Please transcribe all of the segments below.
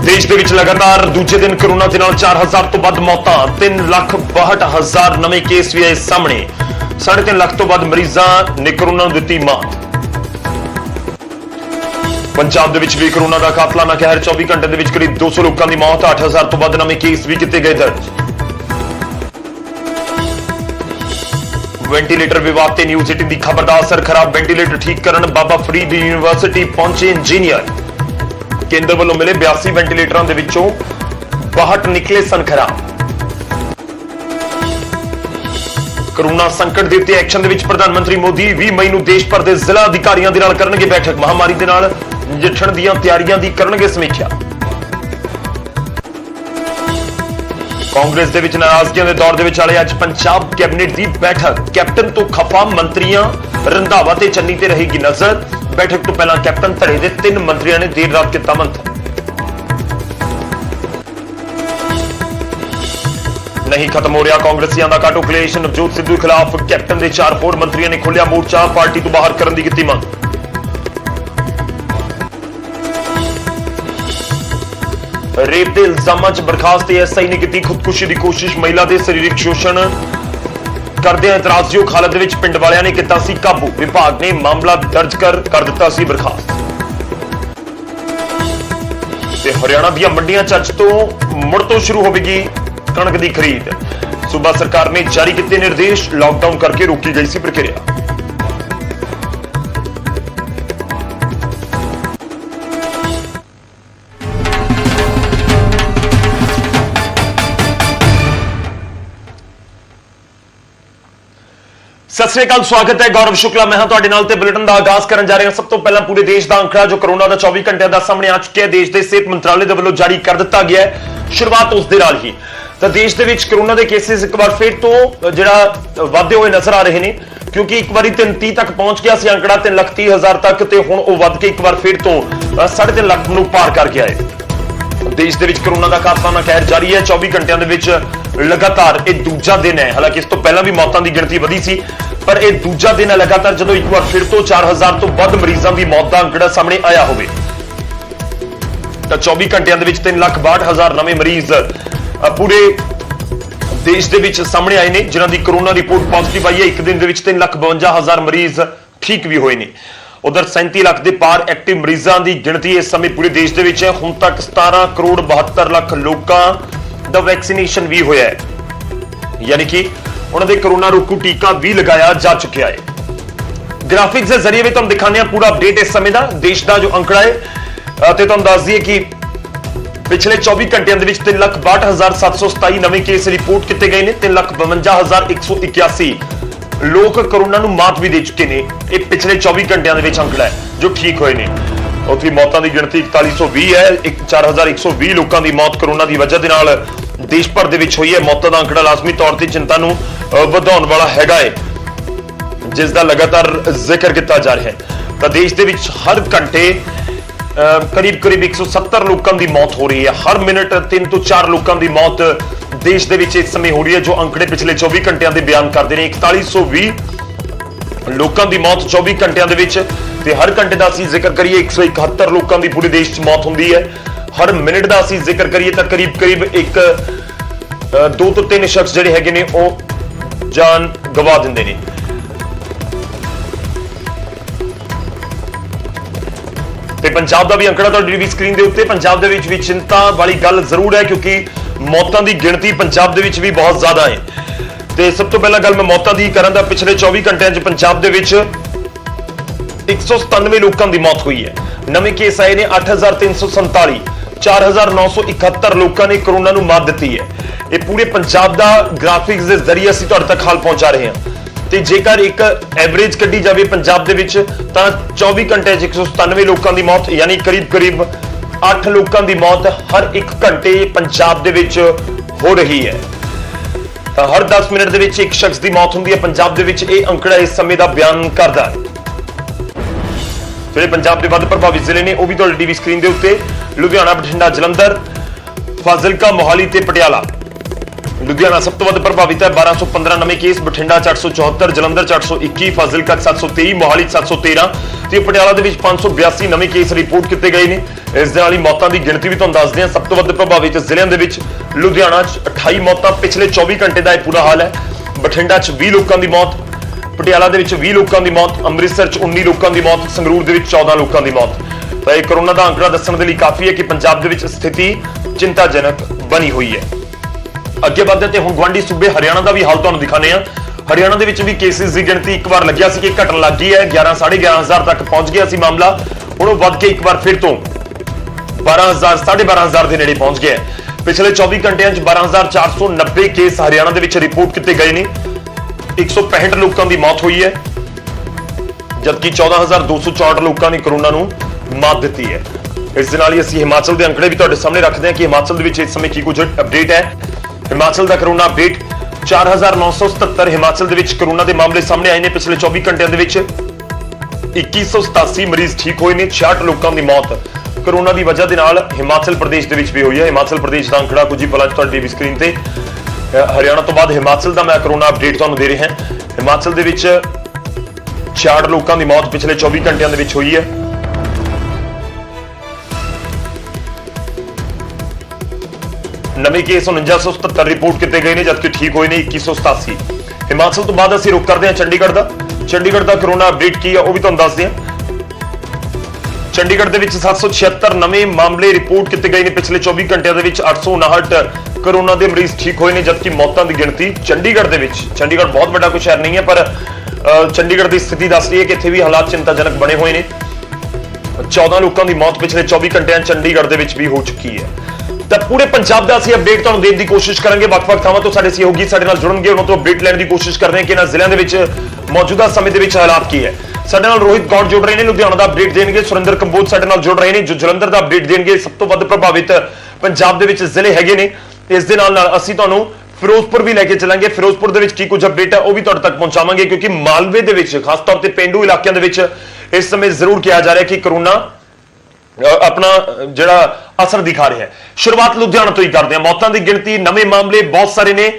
देश ਦੇ ਵਿੱਚ ਲਗਾਤਾਰ ਦੂਜੇ ਦਿਨ ਕੋਰੋਨਾ ਦੇ ਨਾਲ 4000 ਤੋਂ ਵੱਧ ਮੌਤਾਂ 3,62,000 ਨਵੇਂ ਕੇਸ ਵੀ ਆਏ ਸਾਹਮਣੇ 3.5 ਲੱਖ ਤੋਂ ਵੱਧ ਮਰੀਜ਼ਾਂ ਨੇ ਕੋਰੋਨਾ ਨੂੰ ਦਿੱਤੀ ਮਾਤ। ਪੰਜਾਬ ਦੇ ਵਿੱਚ ਵੀ ਕੋਰੋਨਾ ਦਾ ਕਾਤਲਾਨਾ ਕਹਿਰ 24 ਘੰਟੇ ਦੇ ਵਿੱਚ ਕਰੀਬ 200 ਲੋਕਾਂ ਦੀ ਮੌਤ 8000 ਤੋਂ ਵੱਧ ਨਵੇਂ ਕੇਸ ਵੀ ਕੀਤੇ ਗਏ ਦਰਜ। ਵੈਂਟੀਲੇਟਰ ਵਿਵਾਦ ਤੇ ਨਿਊਜ਼ 18 ਦੀ ਖਬਰ ਦਾ ਅਸਰ ਖਰਾਬ ਵੈਂਟੀਲੇਟਰ ਠੀਕ ਕਰਨ ਬਾਬਾ ਫਰੀਦ ਯੂਨੀਵਰਸਿਟੀ ਪਹੁੰਚੇ ਇੰਜੀਨੀਅਰ। ਕੇਂਦਰ ਵੱਲੋਂ ਮਿਲੇ 82 ਵੈਂਟੀਲੇਟਰਾਂ ਦੇ ਵਿੱਚੋਂ 62 ਨਿਕਲੇ ਸਨ ਖਰਾਬ। ਕੋਰੋਨਾ ਸੰਕਟ ਦੇ ਉੱਤੇ ਐਕਸ਼ਨ ਦੇ ਵਿੱਚ ਪ੍ਰਧਾਨ ਮੰਤਰੀ ਮੋਦੀ 20 ਮਈ ਨੂੰ ਦੇਸ਼ ਭਰ ਦੇ ਜ਼ਿਲ੍ਹਾ ਅਧਿਕਾਰੀਆਂ ਦੇ ਨਾਲ ਕਰਨਗੇ ਬੈਠਕ। ਮਹਾਮਾਰੀ ਦੇ ਨਾਲ ਨਜਿੱਠਣ ਦੀਆਂ ਤਿਆਰੀਆਂ ਦੀ ਕਰਨਗੇ ਸਮੀਖਿਆ। ਕਾਂਗਰਸ ਦੇ ਵਿੱਚ ਨਾਰਾਜ਼ਗੀਆਂ ਦੇ ਦੌਰ ਦੇ ਵਿੱਚ ਆਲੇ ਅੱਜ ਪੰਜਾਬ ਕੈਬਨਿਟ ਦੀ ਬੈਠਕ। ਕੈਪਟਨ ਤੋਂ ਖਫਾ ਮੰਤਰੀਆਂ ਰੰਧਾਵਾ ਤੇ ਚੰਨੀ ਤੇ ਰਹੇਗੀ ਨਜ਼ਰ। बैठक तो पहला कैप्टन धड़े के 3 मंत्रियों ने देर रात किया मंथन। नहीं खत्म हो रहा कांग्रेसियों का काटो क्लेश। नवजोत सिद्धू खिलाफ कैप्टन के 4 होर मंत्रियों ने खोलिया मोर्चा। पार्टी तो बाहर करने की मंग। रेप के इल्जामों च बर्खास्त एसआई ने की खुदकुशी की कोशिश। महिला के शरीरक शोषण करदे इतराजयोग हालत विच पिंड वालियां ने किया सी काबू। विभाग ने मामला दर्ज कर दिता सी बर्खास्त। ते हरियाणा दी मंडियां चर्च तो मुड़ तो शुरू होगी कणक की खरीद। सूबा सरकार ने जारी किए निर्देश। लॉकडाउन करके रोकी गई सी प्रक्रिया। सत श्री अकाल, स्वागत है गौरव शुक्ला मैं हां तुहाडे नाल ते बुलेटिन दा आगाज करन जा रहे हां। सब तो पहला पूरे देश दा अंकड़ा जो कोरोना दा 24 घंटे दा सामने आ चुका है। देश दे सेहत मंत्रालय दे वल्लों जारी कर दिता गया है। शुरुआत उस दे नाल ही तां देश दे विच कोरोना दे केसेस एक बार फिर तो जिहड़ा वधदे होए नजर आ रहे ने, क्योंकि एक बारी 330 तक पहुंच गया सी अंकड़ा 3,30,000 तक ते हुण ओह वध के एक बार फिर तो 3.5 ਲੱਖ ਨੂੰ पार कर गया है। देश दे विच कोरोना दा कातलाना कहर जारी है। 24 घंटिਆਂ ਦੇ ਵਿੱਚ लगातार ਇਹ ਦੂਜਾ दिन है। हालांकि इस तो पहला भी मौतां ਦੀ ਗਿਣਤੀ ਵਧੀ ਸੀ, पर यह दूजा दिन है लगातार ਜਦੋਂ एक बार फिर तो 4000 ਤੋਂ ਵੱਧ ਮਰੀਜ਼ਾਂ ਦੀ ਮੌਤ ਦਾ ਅੰਕੜਾ ਸਾਹਮਣੇ ਆਇਆ ਹੋਵੇ। ਤਾਂ 24 ਘੰਟਿਆਂ ਦੇ ਵਿੱਚ 3,62,000 ਨਵੇਂ ਮਰੀਜ਼ ਪੂਰੇ ਦੇਸ਼ ਦੇ ਵਿੱਚ ਸਾਹਮਣੇ ਆਏ ਨੇ, ਜਿਨ੍ਹਾਂ ਦੀ ਕੋਰੋਨਾ ਰਿਪੋਰਟ ਪੋਜ਼ਿਟਿਵ ਆਈ ਹੈ। ਇੱਕ ਦਿਨ ਦੇ ਵਿੱਚ 3,52,000 ਮਰੀਜ਼ ਠੀਕ ਵੀ ਹੋਏ ਨੇ। ਉਧਰ 37 ਲੱਖ ਦੇ ਪਾਰ ਐਕਟਿਵ ਮਰੀਜ਼ਾਂ ਦੀ ਗਿਣਤੀ ਇਸ ਸਮੇਂ ਪੂਰੇ ਦੇਸ਼ ਦੇ ਵਿੱਚ ਹੈ। ਹੁਣ ਤੱਕ 17 ਕਰੋੜ 72 ਲੱਖ ਲੋਕਾਂ ਦਾ ਵੈਕਸੀਨੇਸ਼ਨ ਵੀ ਹੋਇਆ ਹੈ, ਯਾਨੀ ਕਿ ਉਹਨਾਂ ਦੇ कोरोना रोकू टीका भी लगाया जा चुका है। ग्राफिक्स के जरिए भी तुम दिखाने पूरा अपडेट इस समय का देश का जो अंकड़ा है। तुम दस दिए कि पिछले 24 घंटिया 3,62,727 नवे केस रिपोर्ट किए गए हैं। 3,52,181 लोग कोरोना को मात भी दे चुके हैं। यह पिछले 24 घंटिया अंकड़ा है जो ठीक हुए हैं। उत्थे मौतों की गिनती 4120 है। 4120 लोगों की मौत कोरोना की वजह के नाल देश भर दे विच हुई है। मौतों का अंकड़ा लाजमी तौर पर चिंता नूं ਵਧਾਉਣ वाला हैगा है, जिसका लगातार जिक्र किया जा रहा है। तो देश दे विच हर घंटे करीब 170 लोगों की मौत हो रही है। हर मिनट 3 ਤੋਂ 4 लोगों की मौत देश दे विच इस समय हो रही है, जो अंकड़े पिछले 24 घंटिया के बयान करते हैं। 4120 लोगों की मौत 24 घंटिया के विच ते हर घंटे का असीं जिक्र करिए 171 लोगों की पूरे देश च मौत होंदी है। हर मिनट का असीं जिक्र करिए तो करीब एक 2 ਤੋਂ 3 शख्स जिहड़े हैगे ने ਉਹ जान गवा दिंदे ने। ते पंजाब दा भी अंकड़ा तुहाडी टीवी स्क्रीन दे उत्ते। पंजाब दे विच भी चिंता वाली गल जरूर है, क्योंकि मौतां दी गिणती पंजाब दे विच भी बहुत ज्यादा है। ते सब तो पहला गल मैं मौतां दी करां तां पिछले 24 घंटिਆਂ 'ਚ पंजाब दे विच 197 लोगों की मौत हुई है। नवे केस आए ने 8,347। 4,971 लोगों ने कोरोना को मात दी है। ये पूरे पंजाब का ग्राफिक्स के जरिए असीं तुहाडे तक हाल पहुंचा रहे हैं। तो जेकर एक एवरेज कड्ढी जाए पंजाब दे विच तां 24 घंटे 197 लोगों की मौत, यानी करीब 8 लोगों की मौत हर एक घंटे पंजाब दे विच हो रही है। तो हर 10 मिनट दे विच एक शख्स की मौत होंदी है पंजाब दे विच। यह अंकड़ा इस समय का बयान करता है। ਜਿਹੜੇ पंजाब के ਵੱਧ प्रभावित जिले ने वह भी तुहाडी टीवी स्क्रीन के उत्ते लुधियाना, बठिंडा, जलंधर, फाजिलका, मोहाली ते पटियाला। लुधियाना सब तो वध प्रभावित है। 1215 नवे केस। बठिंडा 874, जलंधर 821, फाजिलका 723, मोहाली 713 ਤੇ ਪਟਿਆਲਾ ਦੇ ਵਿੱਚ 582 ਨਵੇਂ ਕੇਸ ਰਿਪੋर्ट किए गए हैं। ਇਸ ਦੇ ਨਾਲ ਹੀ ਮੌਤਾਂ ਦੀ ਗਿਣਤੀ ਵੀ ਤੁਹਾਨੂੰ ਦੱਸਦੇ ਹਾਂ। ਸਭ ਤੋਂ ਵੱਧ ਪ੍ਰਭਾਵਿਤ ਜ਼ਿਲ੍ਹਿਆਂ ਦੇ ਵਿੱਚ ਲੁਧਿਆਣਾ 'ਚ 28 ਮੌਤਾਂ ਪਿਛਲੇ 24 ਘੰਟੇ ਦਾ ਇਹ ਪੂਰਾ ਹਾਲ ਹੈ। ਬਠਿੰਡਾ 'ਚ 20 ਲੋਕਾਂ ਦੀ ਮੌਤ, ਪਟਿਆਲਾ ਦੇ ਵਿੱਚ 20 ਲੋਕਾਂ ਦੀ ਮੌਤ, ਅੰਮ੍ਰਿਤਸਰ 'ਚ 19 ਲੋਕਾਂ ਦੀ ਮੌਤ, ਸੰਗਰੂਰ ਦੇ ਵਿੱਚ 14 ਲੋਕਾਂ ਦੀ ਮੌਤ। ਤਾਂ ਇਹ ਕਰੋਨਾ ਦਾ ਅੰਕੜਾ ਦੱਸਣ ਦੇ ਲਈ ਕਾਫੀ ਹੈ ਕਿ ਪੰਜਾਬ ਦੇ ਵਿੱਚ ਸਥਿਤੀ ਚਿੰਤਾਜਨਕ ਬਣੀ ਹੋਈ ਹੈ। ਅੱਗੇ ਵਧਦੇ ਤੇ ਹੁਣ ਗਵਾਂਢੀ ਸੂਬੇ ਹਰਿਆਣਾ ਦਾ ਵੀ ਹਾਲ ਤੁਹਾਨੂੰ ਦਿਖਾਣੇ ਆ। ਹਰਿਆਣਾ ਦੇ ਵਿੱਚ ਵੀ ਕੇਸਿਸ ਦੀ ਗਿਣਤੀ ਇੱਕ ਵਾਰ ਲੱਗਿਆ ਸੀ ਕਿ ਘਟਣ ਲੱਗ ਗਈ ਹੈ, 11,500 ਤੱਕ ਪਹੁੰਚ ਗਿਆ ਸੀ ਮਾਮਲਾ। ਹੁਣ ਉਹ ਵੱਧ ਕੇ ਇੱਕ ਵਾਰ ਫਿਰ ਤੋਂ 12,000 12,500 ਦੇ ਨੇੜੇ ਪਹੁੰਚ ਗਿਆ ਹੈ। ਪਿਛਲੇ 24 ਘੰਟਿਆਂ 'ਚ 12,490 ਕੇਸ ਹਰਿਆਣਾ ਦੇ ਵਿੱਚ ਰਿਪੋਰਟ ਕੀਤੇ ਗਏ ਨੇ। 165 ਲੋਕਾਂ ਦੀ ਮੌਤ ਹੋਈ ਹੈ, ਜਦਕਿ 14,264 ਲੋਕਾਂ ਨੇ ਕਰੋਨਾ ਨੂੰ ਮਾਤ ਦਿੱਤੀ ਹੈ। ਇਸ ਦੇ ਨਾਲ ਹੀ ਅਸੀਂ ਹਿਮਾਚਲ ਦੇ ਅੰਕੜੇ ਵੀ ਤੁਹਾਡੇ ਸਾਹਮਣੇ ਰੱਖਦੇ ਹਾਂ ਕਿ ਹਿਮਾਚਲ ਦੇ ਵਿੱਚ ਇਸ ਸਮੇਂ ਕੀ ਕੁਝ ਅਪਡੇਟ ਹੈ। ਹਿਮਾਚਲ ਦਾ ਕਰੋਨਾ ਅਪਡੇਟ 4,977 ਹਿਮਾਚਲ ਦੇ ਵਿੱਚ ਕਰੋਨਾ ਦੇ ਮਾਮਲੇ ਸਾਹਮਣੇ ਆਏ ਨੇ। ਪਿਛਲੇ 24 ਘੰਟਿਆਂ ਦੇ ਵਿੱਚ 2187 ਮਰੀਜ਼ ਠੀਕ ਹੋਏ ਨੇ। 66 ਲੋਕਾਂ ਦੀ ਮੌਤ ਕਰੋਨਾ ਦੀ ਵਜ੍ਹਾ ਦੇ ਨਾਲ ਹਿਮਾਚਲ ਪ੍ਰਦੇਸ਼ ਦੇ ਵਿੱਚ ਵੀ ਹੋਈ ਹੈ। ਹਿਮਾਚਲ ਪ੍ਰਦੇਸ਼ ਦਾ ਅੰਕੜਾ ਕੁਝ ਹੀ ਪਲਾਂ 'ਚ ਤੁਹਾਡੀ ਵੀ ਸਕਰੀਨ ਤੇ। ਹਰਿਆਣਾ ਤੋਂ ਬਾਅਦ ਹਿਮਾਚਲ ਦਾ ਮੈਂ ਕਰੋਨਾ ਅਪਡੇਟ ਤੁਹਾਨੂੰ ਦੇ ਰਿਹਾ ਹਾਂ। ਹਿਮਾਚਲ ਦੇ ਵਿੱਚ 66 ਲੋਕਾਂ ਦੀ ਮੌਤ ਪਿਛਲੇ 24 ਘੰਟਿਆਂ ਦੇ ਵਿੱਚ ਹੋਈ ਹੈ। ਨਵੇਂ ਕੇਸ 4977 ਰਿਪੋਰਟ ਕੀਤੇ ਗਏ ਨੇ, ਜਦਕਿ ਠੀਕ ਹੋਏ ਨੇ 2187। ਹਿਮਾਚਲ ਤੋਂ ਬਾਅਦ ਅਸੀਂ ਰੁਕ ਕਰਦੇ ਹਾਂ ਚੰਡੀਗੜ੍ਹ ਦਾ। ਚੰਡੀਗੜ੍ਹ ਦਾ ਕਰੋਨਾ ਅਪਡੇਟ ਕੀ ਹੈ ਉਹ ਵੀ ਤੁਹਾਨੂੰ ਦੱਸਦੇ ਹਾਂ। ਚੰਡੀਗੜ੍ਹ ਦੇ ਵਿੱਚ 776 ਨਵੇਂ ਮਾਮਲੇ ਰਿਪੋਰਟ ਕੀਤੇ ਗਏ ਨੇ। ਪਿਛਲੇ 24 ਘੰਟਿਆਂ ਦੇ ਵਿੱਚ 859 ਕਰੋਨਾ ਦੇ ਮਰੀਜ਼ ਠੀਕ ਹੋਏ ਨੇ, ਜਦਕਿ ਮੌਤਾਂ ਦੀ ਗਿਣਤੀ ਚੰਡੀਗੜ੍ਹ ਦੇ ਵਿੱਚ, ਚੰਡੀਗੜ੍ਹ ਬਹੁਤ ਵੱਡਾ ਕੋਈ ਸ਼ਹਿਰ ਨਹੀਂ ਹੈ, ਪਰ ਚੰਡੀਗੜ੍ਹ ਦੀ ਸਥਿਤੀ ਦੱਸ ਰਹੀ ਹੈ ਕਿ ਇੱਥੇ ਵੀ ਹਾਲਾਤ ਚਿੰਤਾਜਨਕ ਬਣੇ ਹੋਏ ਨੇ। 14 ਲੋਕਾਂ ਦੀ ਮੌਤ ਪਿਛਲੇ 24 ਘੰਟਿਆਂ ਚੰਡੀਗੜ੍ਹ ਦੇ ਵਿੱਚ ਵੀ ਹੋ ਚੁੱਕੀ ਹੈ। ਤਾਂ ਪੂਰੇ ਪੰਜਾਬ ਦਾ ਅਸੀਂ ਅਪਡੇਟ ਤੁਹਾਨੂੰ ਦੇਣ ਦੀ ਕੋਸ਼ਿਸ਼ ਕਰਾਂਗੇ। ਵੱਖ-ਵੱਖ ਥਾਵਾਂ ਤੋਂ ਸਾਡੇ ਸਹਿਯੋਗੀ ਸਾਡੇ ਨਾਲ ਜੁੜਨਗੇ, ਉਹਨਾਂ ਤੋਂ ਅਪਡੇਟ ਲੈਣ ਦੀ ਕੋਸ਼ਿਸ਼ ਕਰਦੇ ਹਾਂ ਕਿ ਇਹਨਾਂ ਜ਼ਿਲ੍ਹਿਆਂ ਦੇ ਵਿੱਚ ਮੌਜੂਦਾ ਸਮੇਂ ਦੇ ਵਿੱਚ ਹਾਲਾਤ ਕੀ ਹੈ। ਸਾਡੇ ਨਾਲ ਰੋਹਿਤ ਗੌਡ ਜੁੜ ਰਹੇ ਨੇ, ਲੁਧਿਆਣਾ ਦਾ ਅਪਡੇਟ ਦੇਣਗੇ। ਸੁਰਿੰਦਰ ਕੰਬੋਜ ਸਾਡੇ ਨਾਲ ਜੁੜ ਰਹੇ ਨੇ, ਜੋ ਜਲੰਧਰ ਦਾ ਅਪਡੇਟ ਦੇਣਗੇ। ਸਭ ਤੋਂ ਵੱਧ ਪ੍ਰਭਾਵਿਤ ਪੰਜਾਬ ਦੇ ਵਿੱਚ ਜ਼ਿਲ੍ਹੇ ਹੈਗੇ ਨੇ। ਇਸ ਦੇ ਨਾਲ ਅਸੀਂ ਤੁਹਾਨੂੰ ਫਿਰੋਜ਼ਪੁਰ ਵੀ ਲੈ ਕੇ ਚੱਲਾਂਗੇ। ਫਿਰੋਜ਼ਪੁਰ ਦੇ ਵਿੱਚ ਕੀ ਕੁਝ ਅਪਡੇਟ ਹੈ ਉਹ ਵੀ ਤੁਹਾਡੇ ਤੱਕ ਪਹੁੰਚਾਵਾਂਗੇ, ਕਿਉਂਕਿ ਮਾਲਵੇ ਦੇ ਵਿੱਚ ਖਾਸ ਤੌਰ ਤੇ ਪੇਂਡੂ ਇਲਾਕਿਆਂ ਦੇ ਵਿੱਚ ਇਸ ਸਮੇਂ ਜ਼ਰੂਰ ਕਿਹਾ ਜਾ ਰਿਹਾ ਕਿ ਕਰੋਨਾ ਆਪਣਾ ਜਿਹੜਾ ਅਸਰ ਦਿਖਾ ਰਿਹਾ ਹੈ। ਸ਼ੁਰੂਆਤ ਲੁਧਿਆਣਾ ਤੋਂ ਹੀ ਕਰਦੇ ਹਾਂ। ਮੌਤਾਂ ਦੀ ਗਿਣਤੀ, ਨਵੇਂ ਮਾਮਲੇ ਬਹੁਤ ਸਾਰੇ ਨੇ।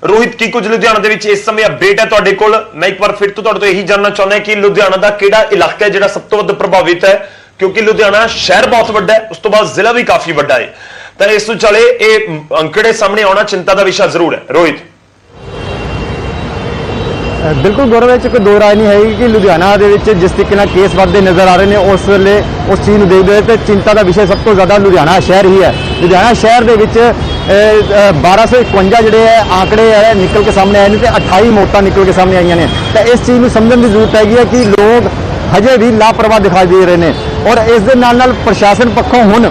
ਰੋਹਿਤ, ਕੀ ਕੁਝ ਲੁਧਿਆਣਾ ਦੇ ਵਿੱਚ ਇਸ ਸਮੇਂ ਅਪਡੇਟ ਹੈ ਤੁਹਾਡੇ ਕੋਲ? ਮੈਂ ਇੱਕ ਵਾਰ ਫਿਰ ਤੋਂ ਤੁਹਾਡੇ ਤੋਂ ਇਹੀ ਜਾਣਨਾ ਚਾਹੁੰਦਾ ਕਿ ਲੁਧਿਆਣਾ ਦਾ ਕਿਹੜਾ ਇਲਾਕਾ ਹੈ ਜਿਹੜਾ ਸਭ ਤੋਂ ਵੱਧ ਪ੍ਰਭਾਵਿਤ ਹੈ, ਕਿਉਂਕਿ ਲੁਧਿਆਣਾ ਸ਼ਹਿਰ ਬਹੁਤ ਵੱਡਾ ਹੈ, ਉਸ ਤੋਂ ਬਾਅਦ ਜ਼ਿਲ੍ਹਾ ਵੀ ਕਾਫੀ ਵੱਡਾ ਹੈ। ਤਾਂ ਇਸ ਤੋਂ ਚਲੇ ਇਹ ਅੰਕੜੇ ਸਾਹਮਣੇ ਆਉਣਾ ਚਿੰਤਾ ਦਾ ਵਿਸ਼ਾ ਜ਼ਰੂਰ ਹੈ। ਰੋਹਿਤ, ਬਿਲਕੁਲ ਗੌਰਵ, ਵਿੱਚ ਕੋਈ ਦੋ ਰਾਏ ਨਹੀਂ ਹੈਗੀ ਕਿ ਲੁਧਿਆਣਾ ਦੇ ਵਿੱਚ ਜਿਸ ਤਰੀਕੇ ਨਾਲ ਕੇਸ ਵੱਧਦੇ ਨਜ਼ਰ ਆ ਰਹੇ ਨੇ, ਉਸ ਵੇਲੇ ਉਸ ਚੀਜ਼ ਨੂੰ ਦੇਖਦੇ ਹੋਏ ਤੇ ਚਿੰਤਾ ਦਾ ਵਿਸ਼ਾ ਸਭ ਤੋਂ ਜ਼ਿਆਦਾ ਲੁਧਿਆਣਾ ਸ਼ਹਿਰ ਹੀ ਹੈ। ਲੁਧਿਆਣਾ ਸ਼ਹਿਰ ਦੇ ਵਿੱਚ 1251 ਜਿਹੜੇ ਹੈ ਆંકੜੇ ਹੈ ਨਿਕਲ ਕੇ ਸਾਹਮਣੇ ਆਏ ਨੇ ਤੇ 28 ਮੌਤਾਂ ਨਿਕਲ ਕੇ ਸਾਹਮਣੇ ਆਈਆਂ ਨੇ। ਤਾਂ ਇਸ ਚੀਜ਼ ਨੂੰ ਸਮਝਣ ਦੀ ਜ਼ਰੂਰਤ ਹੈਗੀ ਹੈ ਕਿ ਲੋਕ ਹਜੇ ਵੀ ਲਾਪਰਵਾਹ ਦਿਖਾਈ ਦੇ ਰਹੇ ਨੇ, ਔਰ ਇਸ ਦੇ ਨਾਲ ਪ੍ਰਸ਼ਾਸਨ ਪੱਖੋਂ ਹੁਣ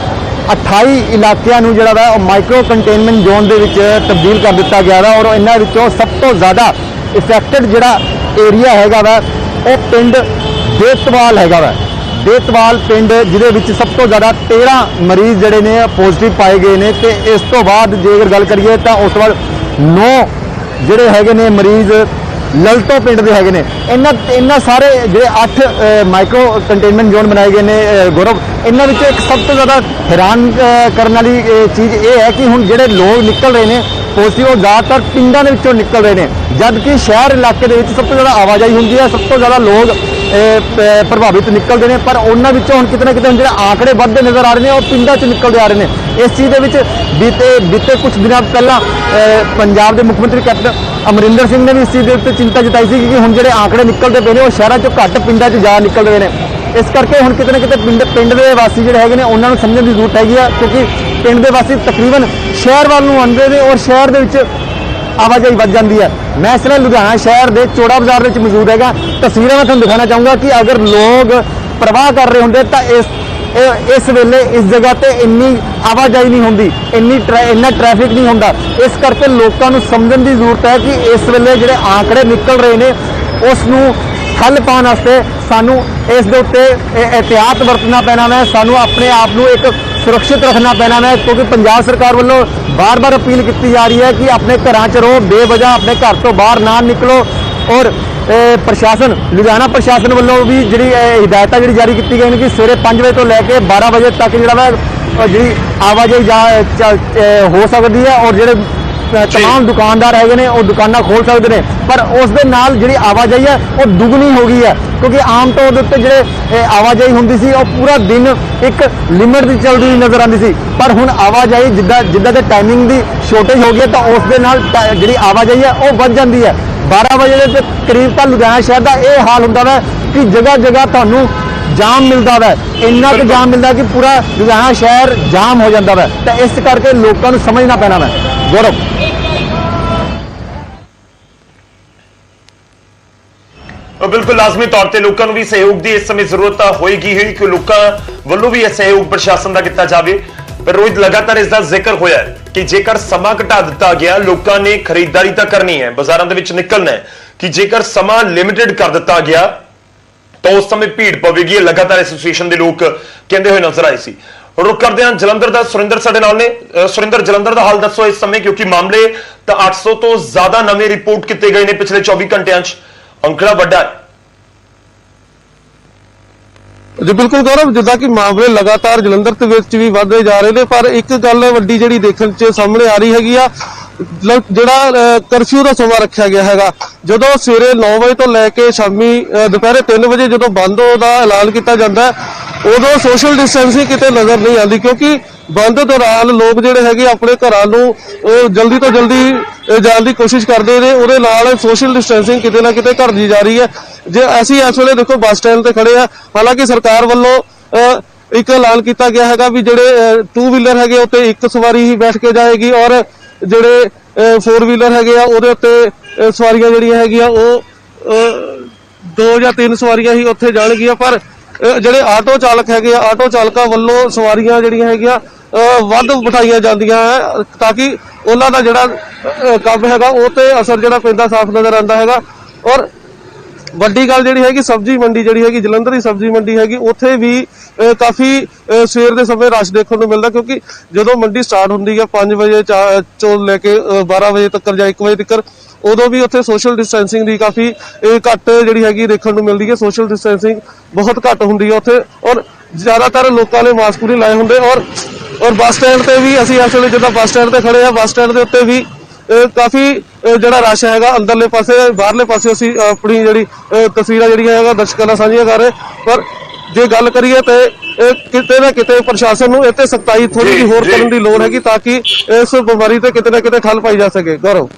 28 ਇਲਾਕਿਆਂ ਨੂੰ ਜਿਹੜਾ ਵਾ ਉਹ ਮਾਈਕਰੋ ਕੰਟੇਨਮੈਂਟ ਜ਼ੋਨ ਦੇ ਵਿੱਚ ਤਬਦੀਲ ਕਰ ਦਿੱਤਾ ਗਿਆ ਵਾ। ਔਰ ਇਹਨਾਂ ਵਿੱਚੋਂ ਸਭ ਤੋਂ ਜ਼ਿਆਦਾ ਇਫੈਕਟਡ ਜਿਹੜਾ ਏਰੀਆ ਹੈਗਾ ਵਾ ਉਹ ਪਿੰਡ ਦੇਤਵਾਲ ਹੈਗਾ ਵਾ। ਦੇਤਵਾਲ ਪਿੰਡ ਜਿਹਦੇ ਵਿੱਚ ਸਭ ਤੋਂ ਜ਼ਿਆਦਾ 13 ਮਰੀਜ਼ ਜਿਹੜੇ ਨੇ ਪੋਜ਼ਿਟਿਵ ਪਾਏ ਗਏ ਨੇ। ਤੇ ਇਸ ਤੋਂ ਬਾਅਦ ਜੇਕਰ ਗੱਲ ਕਰੀਏ ਤਾਂ ਉਸ ਤੋਂ ਬਾਅਦ 9 ਜਿਹੜੇ ਹੈਗੇ ਨੇ ਮਰੀਜ਼ ਲਲਤੋਂ ਪਿੰਡ ਦੇ ਹੈਗੇ ਨੇ। ਇਹਨਾਂ ਸਾਰੇ ਜਿਹੜੇ 8 ਮਾਈਕਰੋ ਕੰਟੇਨਮੈਂਟ ਜ਼ੋਨ ਬਣਾਏ ਗਏ ਨੇ ਗੌਰਵ, ਇਹਨਾਂ ਵਿੱਚੋਂ ਇੱਕ ਸਭ ਤੋਂ ਜ਼ਿਆਦਾ ਹੈਰਾਨ ਕਰਨ ਵਾਲੀ ਚੀਜ਼ ਇਹ ਹੈ ਕਿ ਹੁਣ ਜਿਹੜੇ ਲੋਕ ਨਿਕਲ ਰਹੇ ਨੇ ਪੋਜ਼ਿਟਿਵ, ਉਹ ਜ਼ਿਆਦਾਤਰ ਪਿੰਡਾਂ ਦੇ ਵਿੱਚੋਂ ਨਿਕਲ ਰਹੇ ਨੇ, ਜਦਕਿ ਸ਼ਹਿਰ ਇਲਾਕੇ ਦੇ ਵਿੱਚ ਸਭ ਤੋਂ ਜ਼ਿਆਦਾ ਆਵਾਜਾਈ ਹੁੰਦੀ ਹੈ, ਸਭ ਤੋਂ ਜ਼ਿਆਦਾ ਲੋਕ ਪ੍ਰਭਾਵਿਤ ਨਿਕਲਦੇ ਨੇ। ਪਰ ਉਹਨਾਂ ਵਿੱਚੋਂ ਹੁਣ ਕਿਤੇ ਨਾ ਕਿਤੇ ਜਿਹੜੇ ਆંકੜੇ ਵੱਧਦੇ ਨਜ਼ਰ ਆ ਰਹੇ ਨੇ ਉਹ ਪਿੰਡਾਂ 'ਚ ਨਿਕਲਦੇ ਆ ਰਹੇ ਨੇ। ਇਸ ਚੀਜ਼ ਦੇ ਵਿੱਚ ਬੀਤੇ ਕੁਝ ਦਿਨਾਂ ਪਹਿਲਾਂ ਪੰਜਾਬ ਦੇ ਮੁੱਖ ਮੰਤਰੀ ਕੈਪਟਨ ਅਮਰਿੰਦਰ ਸਿੰਘ ਨੇ ਵੀ ਇਸ ਚੀਜ਼ ਦੇ ਉੱਤੇ ਚਿੰਤਾ ਜਤਾਈ ਸੀ ਕਿ ਹੁਣ ਜਿਹੜੇ ਆંકੜੇ ਨਿਕਲਦੇ ਪਏ ਨੇ ਉਹ ਸ਼ਹਿਰਾਂ 'ਚੋਂ ਘੱਟ ਪਿੰਡਾਂ 'ਚ ਜ਼ਿਆਦਾ ਨਿਕਲ ਰਹੇ ਨੇ। ਇਸ ਕਰਕੇ ਹੁਣ ਕਿਤੇ ਨਾ ਕਿਤੇ ਪਿੰਡ ਦੇ ਵਾਸੀ ਜਿਹੜੇ ਹੈਗੇ ਨੇ ਉਹਨਾਂ ਨੂੰ ਸਮਝਣ ਦੀ ਜ਼ਰੂਰਤ ਹੈਗੀ ਆ, ਕਿਉਂਕਿ ਪਿੰਡ ਦੇ ਵਾਸੀ ਤਕਰੀਬਨ ਸ਼ਹਿਰ ਵੱਲ ਨੂੰ ਆਉਂਦੇ ਨੇ ਔਰ ਸ਼ਹਿਰ ਦੇ ਵਿੱਚ ਆਵਾਜਾਈ ਵੱਧ ਜਾਂਦੀ ਹੈ। ਮੈਂ ਇਸ ਵੇਲੇ ਲੁਧਿਆਣਾ ਸ਼ਹਿਰ ਦੇ ਚੋੜਾ ਬਾਜ਼ਾਰ ਵਿੱਚ ਮੌਜੂਦ ਹੈਗਾ। ਤਸਵੀਰਾਂ ਮੈਂ ਤੁਹਾਨੂੰ ਦਿਖਾਉਣਾ ਚਾਹੂੰਗਾ ਕਿ ਅਗਰ ਲੋਕ ਪ੍ਰਵਾਹ ਕਰ ਰਹੇ ਹੁੰਦੇ ਤਾਂ ਇਸ ਵੇਲੇ ਇਸ ਜਗ੍ਹਾ ਤੇ ਇੰਨੀ ਆਵਾਜਾਈ ਨਹੀਂ ਹੁੰਦੀ, ਇੰਨਾ ਟ੍ਰੈਫਿਕ ਨਹੀਂ ਹੁੰਦਾ। ਇਸ ਕਰਕੇ ਲੋਕਾਂ ਨੂੰ ਸਮਝਣ ਦੀ ਜ਼ਰੂਰਤ ਹੈ ਕਿ ਇਸ ਵੇਲੇ ਜਿਹੜੇ ਆંકੜੇ ਨਿਕਲ ਰਹੇ ਨੇ ਉਸ ਨੂੰ ਠੱਲ ਪਾਉਣ ਵਾਸਤੇ ਸਾਨੂੰ ਇਸ ਦੇ ਉੱਤੇ ਇਹਤਿਆਤ ਵਰਤਣਾ ਪੈਣਾ ਹੈ। ਸਾਨੂੰ ਆਪਣੇ ਆਪ ਨੂੰ ਇੱਕ ਸੁਰੱਖਿਅਤ ਰੱਖਣਾ ਪੈਣਾ ਹੈ, ਕਿਉਂਕਿ ਪੰਜਾਬ ਸਰਕਾਰ ਵੱਲੋਂ ਬਾਰ-ਬਾਰ ਅਪੀਲ ਕੀਤੀ ਜਾ ਰਹੀ ਹੈ ਕਿ ਆਪਣੇ ਘਰਾਂ 'ਚ ਰਹੋ, ਬੇਵਜ੍ਹਾ ਆਪਣੇ ਘਰ ਤੋਂ ਬਾਹਰ ਨਾ ਨਿਕਲੋ। ਔਰ ਪ੍ਰਸ਼ਾਸਨ, ਲੁਧਿਆਣਾ ਪ੍ਰਸ਼ਾਸਨ ਵੱਲੋਂ ਵੀ ਜਿਹੜੀ ਹਿਦਾਇਤਾਂ ਜਿਹੜੀ ਜਾਰੀ ਕੀਤੀ ਗਈਆਂ ਨੇ ਕਿ ਸਵੇਰੇ 5 ਵਜੇ ਤੋਂ ਲੈ ਕੇ 12 ਵਜੇ ਤੱਕ ਜਿਹੜਾ ਵਾ ਜਿਹੜੀ ਆਵਾਜਾਈ ਹੋ ਸਕਦੀ ਹੈ। ਔਰ ਜਿਹੜੇ तमाम दुकानदार है ने वो दुकाना खोल सकते हैं, पर उस दे नाल जिहड़ी आवाजाही है वो दुगनी हो गई है, क्योंकि आम तौर के उत्ते जिहड़े आवाजाही हुंदी सी वो पूरा दिन एक लिमिट दी चलदी हुई नज़र आती सी, पर हुण आवाजाही जिद्दां जिद्दां दे टाइमिंग दी शॉर्टेज हो गई है तो उस दे नाल जिहड़ी आवाजाही है वो वध जाती है। 12 बजे के करीब तो लुधियाना शहर का यह हाल होंदा है कि जगह जगह तुहानूं जाम मिलता है, इन्ना कुछ जाम मिलता कि पूरा लुधियाना शहर जाम हो जाता है, तो इस करके लोगों को समझना पैना है। गौरव बिल्कुल लाजमी तौर पर लोगों को भी सहयोग की इस समय जरूरत होएगी ही कि लोगों वालों भी यह सहयोग प्रशासन का किया जाए। पर रोहित लगातार इसका जिक्र होया है कि जेकर समा घटा दिता गया, लोगों ने खरीदारी तो करनी है, बाजारों के विच निकलना है, कि जेकर समा लिमिटेड कर दिता गया तो उस समय भीड़ पवेगी, लगातार एसोसीएशन के लोग कहते हुए नजर आए सी। रुक करते हैं जलंधर का, सुरिंदर साडे नाल ने। सुरिंदर, जलंधर का हाल दसो इस समय, क्योंकि मामले तो 800 तो ज्यादा नवे रिपोर्ट किए गए हैं पिछले 24 घंटिया, अंकड़ा वड्डा है। जी बिल्कुल गौरव, जिदा कि मामले लगातार जलंधर ਦੇ ਵਿੱਚ ਵੀ ਵਧਦੇ ਜਾ ਰਹੇ ਨੇ, ਪਰ ਇੱਕ ਗੱਲ ਵੱਡੀ ਜਿਹੜੀ ਦੇਖਣ 'ਚ ਸਾਹਮਣੇ ਆ ਰਹੀ ਹੈਗੀ ਆ, ਜਿਹੜਾ ਕਰਫਿਊ ਦਾ ਸਮਾਂ ਰੱਖਿਆ ਗਿਆ ਹੈਗਾ, ਜਦੋਂ ਸਵੇਰੇ 9 ਵਜੇ ਤੋਂ ਲੈ ਕੇ ਸ਼ਾਮੀ ਦੁਪਹਿਰੇ 3 ਵਜੇ ਜਦੋਂ ਬੰਦ ਦਾ ਐਲਾਨ ਕੀਤਾ ਜਾਂਦਾ ਹੈ, ਉਦੋਂ ਸੋਸ਼ਲ ਡਿਸਟੈਂਸਿੰਗ ਕਿਤੇ ਨਜ਼ਰ ਨਹੀਂ ਆਉਂਦੀ, ਕਿਉਂਕਿ ਬੰਦ ਦੌਰਾਨ ਲੋਕ ਜਿਹੜੇ ਹੈਗੇ ਆਪਣੇ ਘਰਾਂ ਨੂੰ ਜਲਦੀ ਤੋਂ ਜਲਦੀ ਜਾਣ ਦੀ ਕੋਸ਼ਿਸ਼ ਕਰਦੇ ਨੇ, ਉਹਦੇ ਨਾਲ ਸੋਸ਼ਲ ਡਿਸਟੈਂਸਿੰਗ ਕਿਤੇ ਨਾ ਕਿਤੇ ਘਟਦੀ ਜਾ ਰਹੀ ਹੈ। ਜੇ ਅਸੀਂ ਇਸ ਵੇਲੇ ਦੇਖੋ ਬੱਸ ਸਟੈਂਡ ਤੇ ਖੜੇ ਆ, ਹਾਲਾਂਕਿ ਸਰਕਾਰ ਵੱਲੋਂ ਇੱਕ ਐਲਾਨ ਕੀਤਾ ਗਿਆ ਹੈਗਾ ਵੀ ਜਿਹੜੇ 2 ਵੀਲਰ ਹੈਗੇ ਉੱਤੇ ਇੱਕ ਸਵਾਰੀ ਹੀ ਬੈਠ ਕੇ ਜਾਏਗੀ, ਔਰ ਜਿਹੜੇ 4 ਵੀਲਰ ਹੈਗੇ ਆ ਉਹਦੇ ਉੱਤੇ ਸਵਾਰੀਆਂ ਜਿਹੜੀਆਂ ਹੈਗੀਆਂ ਉਹ 2 ਜਾਂ 3 ਸਵਾਰੀਆਂ ਹੀ ਉੱਥੇ ਜਾਣਗੀਆਂ। ਪਰ ਜਿਹੜੇ ਆਟੋ ਚਾਲਕ ਹੈਗੇ ਆ, ਆਟੋ ਚਾਲਕਾਂ ਵੱਲੋਂ ਸਵਾਰੀਆਂ ਜਿਹੜੀਆਂ ਹੈਗੀਆਂ ਵੱਧ ਬਿਠਾਈਆਂ ਜਾਂਦੀਆਂ ਹੈ, ਤਾਂ ਕਿ ਉਹਨਾਂ ਦਾ ਜਿਹੜਾ ਕੰਮ ਹੈਗਾ ਉਹ ਤੇ ਅਸਰ ਜਿਹੜਾ ਪੈਂਦਾ ਸਾਫ਼ ਨਜ਼ਰ ਆਉਂਦਾ ਹੈਗਾ। ਔਰ ਵੱਡੀ ਗੱਲ ਜਿਹੜੀ ਹੈਗੀ, ਸਬਜ਼ੀ ਮੰਡੀ ਜਿਹੜੀ ਹੈਗੀ ਜਲੰਧਰ ਦੀ ਸਬਜ਼ੀ ਮੰਡੀ ਹੈਗੀ, ਉੱਥੇ ਵੀ ਕਾਫੀ ਸਵੇਰ ਦੇ ਸਮੇਂ ਰਸ਼ ਦੇਖਣ ਨੂੰ ਮਿਲਦਾ, ਕਿਉਂਕਿ ਜਦੋਂ ਮੰਡੀ ਸਟਾਰਟ ਹੁੰਦੀ ਹੈ 5 ਵਜੇ ਤੋਂ ਲੈ ਕੇ 12 ਵਜੇ ਤੱਕ ਜਾਂ 1 ਵਜੇ ਤੱਕ, ਉਦੋਂ ਵੀ ਉੱਥੇ ਸੋਸ਼ਲ ਡਿਸਟੈਂਸਿੰਗ ਦੀ ਕਾਫੀ ਘੱਟ ਜਿਹੜੀ ਹੈਗੀ ਦੇਖਣ ਨੂੰ ਮਿਲਦੀ ਹੈ। ਸੋਸ਼ਲ ਡਿਸਟੈਂਸਿੰਗ ਬਹੁਤ ਘੱਟ ਹੁੰਦੀ ਹੈ ਉੱਥੇ, ਔਰ ਜ਼ਿਆਦਾਤਰ ਲੋਕਾਂ ਨੇ ਮਾਸਕ ਨਹੀਂ ਲਾਏ ਹੁੰਦੇ। ਔਰ ਬੱਸ ਸਟੈਂਡ ਤੇ ਵੀ ਅਸੀਂ ਇਸ ਵੇਲੇ ਜਿੱਦਾਂ ਬੱਸ ਸਟੈਂਡ ਤੇ ਖੜੇ ਆ, ਬੱਸ ਸਟੈਂਡ ਦੇ ਉੱਤੇ ਵੀ ਕਾਫੀ ਜਿਹੜਾ ਰਸ਼ ਹੈਗਾ, ਅੰਦਰਲੇ ਪਾਸੇ ਬਾਹਰਲੇ ਪਾਸੇ ਅਸੀਂ ਆਪਣੀ ਜਿਹੜੀ ਤਸਵੀਰਾਂ ਜਿਹੜੀਆਂ ਹੈਗਾ ਦਰਸ਼ਕਾਂ ਨਾਲ ਸਾਂਝੀਆਂ ਕਰ ਰਹੇ। ਪਰ ਜੇ ਗੱਲ ਕਰੀਏ ਤੇ ਕਿਤੇ ਨਾ ਕਿਤੇ ਪ੍ਰਸ਼ਾਸਨ ਨੂੰ ਇੱਥੇ ਸਖਤਾਈ ਥੋੜੀ ਜਿਹੀ ਹੋਰ ਕਰਨ ਦੀ ਲੋੜ ਹੈਗੀ, ਤਾਂ ਕਿ ਇਸ ਬਿਮਾਰੀ ਤੇ ਕਿਤੇ ਨਾ ਕਿਤੇ ਠੱਲ ਪਾਈ ਜਾ ਸਕੇ। ਗੌਰਵ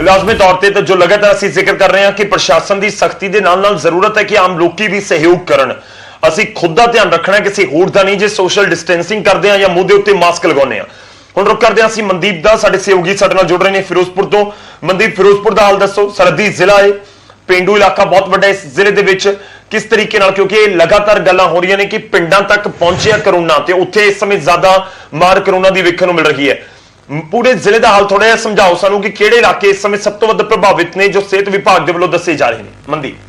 लाजमी तौर पर तो जो लगातार ਅਸੀਂ ਜ਼ਿਕਰ ਕਰ ਰਹੇ ਹਾਂ ਕਿ ਪ੍ਰਸ਼ਾਸਨ ਦੀ ਸਖਤੀ ਦੇ ਨਾਲ ਜ਼ਰੂਰਤ ਹੈ ਕਿ ਆਮ ਲੋਕੀ ਵੀ ਸਹਿਯੋਗ ਕਰਨ। ਅਸੀਂ ਖੁਦ ਦਾ ਧਿਆਨ ਰੱਖਣਾ, ਕਿਸੇ ਹੋਰ ਦਾ ਨਹੀਂ। ਜੇ ਸੋਸ਼ਲ ਡਿਸਟੈਂਸਿੰਗ ਕਰਦੇ ਆ ਜਾਂ ਮੂੰਹ ਦੇ ਉੱਤੇ ਮਾਸਕ ਲਗਾਉਂਦੇ ਆ। ਹੁਣ ਰੁਕ ਕਰਦੇ ਆ ਅਸੀਂ ਮਨਦੀਪ ਦਾ, ਸਾਡੇ ਸਹਿਯੋਗੀ ਸਾਡੇ ਨਾਲ ਜੁੜ ਰਹੇ ਨੇ ਫਿਰੋਜ਼ਪੁਰ ਤੋਂ। ਮਨਦੀਪ, ਫਿਰੋਜ਼ਪੁਰ ਦਾ ਹਾਲ ਦੱਸੋ, ਸਰਹੱਦੀ ਜ਼ਿਲ੍ਹਾ ਹੈ, ਪਿੰਡੂ ਇਲਾਕਾ ਬਹੁਤ ਵੱਡਾ ਇਸ ਜ਼ਿਲ੍ਹੇ ਦੇ ਵਿੱਚ, ਕਿਸ ਤਰੀਕੇ ਨਾਲ, ਕਿਉਂਕਿ ਇਹ ਲਗਾਤਾਰ ਗੱਲਾਂ ਹੋ ਰਹੀਆਂ ਨੇ ਕਿ ਪਿੰਡਾਂ ਤੱਕ ਪਹੁੰਚਿਆ ਕਰੋਨਾ ਤੇ ਉੱਥੇ ਇਸ ਸਮੇਂ ਜ਼ਿਆਦਾ ਮਾਰ ਕਰੋਨਾ ਦੀ ਵੇਖਣ ਨੂੰ ਮਿਲ ਰਹੀ ਹੈ। पूरे जिले का हाल थोड़ा समझाओ सानू कि किहड़े इलाके इस समय सब तो वध प्रभावित ने जो सेहत विभाग के वल्लों दसे जा रहे हैं। मनदीप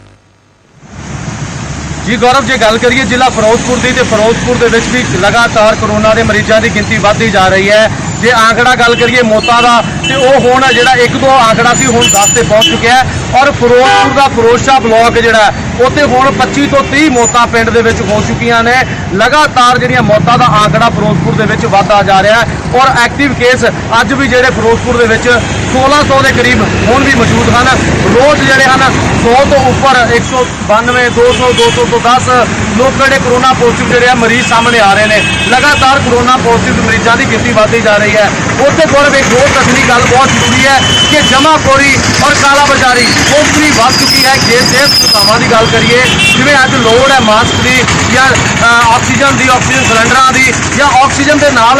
जी गौरव, जे गल करिए जिला फिरोजपुर की, तो फिरोजपुर के भी लगातार कोरोना के मरीजों की गिनती बढ़ती जा रही है। जे आंकड़ा गल करिए मौतों का, तो वह हुण जिहड़ा 1-2 आंकड़ा सी हुण 10 ते पहुंच चुकिया है। और फिरोजपुर का फिरोजशाह ब्लॉक जिहड़ा उत्ते हुण 25 तो 30 मौतां पिंड दे विच हो चुकियां ने। लगातार जिहड़ियां मौतां दा आंकड़ा फिरोजपुर दे विच वधदा जा रहा है। और एक्टिव केस अज भी जिहड़े फिरोजपुर दे विच 1600 के करीब हुण भी मौजूद हैं। रोज़ जिहड़े हैं 100 तो उपर 192, 200, 210 लोग जिहड़े कोरोना पॉजिटिव जिहड़े मरीज सामने आ रहे हैं। लगातार कोरोना पॉजिटिव मरीजों की गिनती बढ़ती जा रही है। उत्ते गौरव एक होर दसनी गल बहुत जरूरी है कि जमाखोरी और कालाबाजारी उतनी बढ़ चुकी है। जे सेहत सुविधावां की गल करिए, जिवें अज लोड़ है मास्क की या ऑक्सीजन की, ऑक्सीजन सिलेंडर की, या ऑक्सीजन के नाल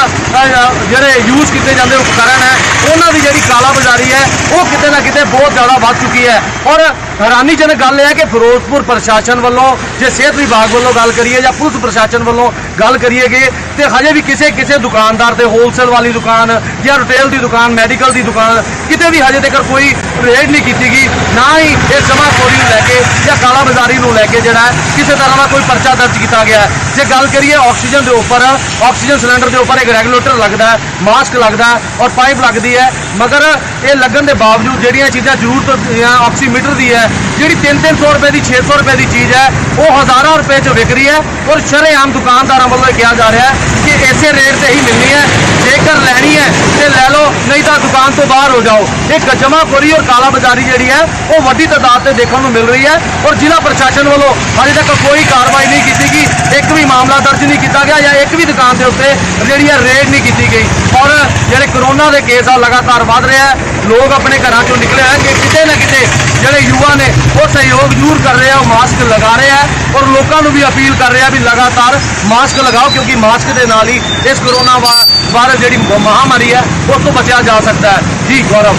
जिहड़े यूज किए जाते उपकरण है, उन्हां दी जिहड़ी कालाबाजारी है वो किते ना किते बहुत ज़्यादा बढ़ चुकी है। और हैरानीजनक गल है कि फिरोजपुर प्रशासन वालों, जे सेहत विभाग वालों गल करिए या पुलिस प्रशासन वालों गल करिएगे, तो हजे भी किसी किसी दुकानदार से होलसेल वाली दुकान या रिटेल की दुकान, मैडिकल की दुकान किते भी हजे तक कोई रेड नहीं की गई, ना ही इस जमाखोरी लैके या कालाबाजारी लैके जिहड़ा किसी तरह का कोई परचा दर्ज किया गया है। जे गल करिए ऑक्सीजन के उपर, ऑक्सीजन सिलेंडर के उपर एक रेगूलेटर लगता है, मास्क लगता है और पाइप लगती है, मगर ये लगन के बावजूद जिहड़ियां चीज़ां जरूरत या ऑक्सीमीटर की है ਜਿਹੜੀ 300 ਰੁਪਏ ਦੀ 600 ਰੁਪਏ ਦੀ ਚੀਜ਼ ਹੈ ਉਹ ਹਜ਼ਾਰਾਂ ਰੁਪਏ 'ਚ ਵਿਕ ਰਹੀ ਹੈ ਔਰ ਸ਼ਰੇਆਮ ਦੁਕਾਨਦਾਰਾਂ ਵੱਲੋਂ ਇਹ ਕਿਹਾ ਜਾ ਰਿਹਾ ਹੈ ਕਿ ਇਸੇ ਰੇਟ ਤੇ ਹੀ ਮਿਲਣੀ ਹੈ, ਜੇਕਰ ਲੈਣੀ ਹੈ ਤੇ ਲੈ ਲਓ, ਨਹੀਂ ਤਾਂ ਦੁਕਾਨ ਤੋਂ ਬਾਹਰ ਹੋ ਜਾਓ। ਇਹ ਜਮਾਖੋਰੀ ਔਰ ਕਾਲਾ ਬਾਜ਼ਾਰੀ ਜਿਹੜੀ ਹੈ ਉਹ ਵੱਡੀ ਤਾਦਾਦ ਤੇ ਦੇਖਣ ਨੂੰ ਮਿਲ ਰਹੀ ਹੈ ਔਰ ਜ਼ਿਲ੍ਹਾ ਪ੍ਰਸ਼ਾਸਨ ਵੱਲੋਂ ਹਾਲੇ ਤੱਕ ਕੋਈ ਕਾਰਵਾਈ ਨਹੀਂ ਕੀਤੀ ਗਈ, ਇੱਕ ਵੀ ਮਾਮਲਾ ਦਰਜ ਨਹੀਂ ਕੀਤਾ ਗਿਆ ਜਾਂ ਇੱਕ ਵੀ ਦੁਕਾਨ ਦੇ ਉੱਤੇ ਜਿਹੜੀ ਹੈ ਰੇਡ ਨਹੀਂ ਕੀਤੀ ਗਈ। ਔਰ ਜਿਹੜੇ ਕਰੋਨਾ ਦੇ ਕੇਸ ਆ ਲਗਾਤਾਰ ਵੱਧ ਰਿਹਾ ਹੈ, ਲੋਕ ਆਪਣੇ ਘਰਾਂ ਚੋਂ ਨਿਕਲੇ ਹੈ ਕਿ ਕਿਤੇ ਨਾ ਕਿਤੇ ਜਿਹੜੇ ਯੁਵਾ ਨੇ ਉਹ ਸਹਿਯੋਗ ਜ਼ਰੂਰ ਕਰ ਰਹੇ ਆ, ਉਹ ਮਾਸਕ ਲਗਾ ਰਹੇ ਆ ਔਰ ਲੋਕਾਂ ਨੂੰ ਵੀ ਅਪੀਲ ਕਰ ਰਹੇ ਆ ਵੀ ਲਗਾਤਾਰ ਮਾਸਕ ਲਗਾਓ, ਕਿਉਂਕਿ ਮਾਸਕ ਦੇ ਨਾਲ ਹੀ ਇਸ ਕਰੋਨਾ ਵਾਇਰਸ ਜਿਹੜੀ ਮਹਾਮਾਰੀ ਹੈ ਉਸ ਤੋਂ ਬਚਿਆ ਜਾ ਸਕਦਾ ਹੈ। ਜੀ ਗੌਰਵ।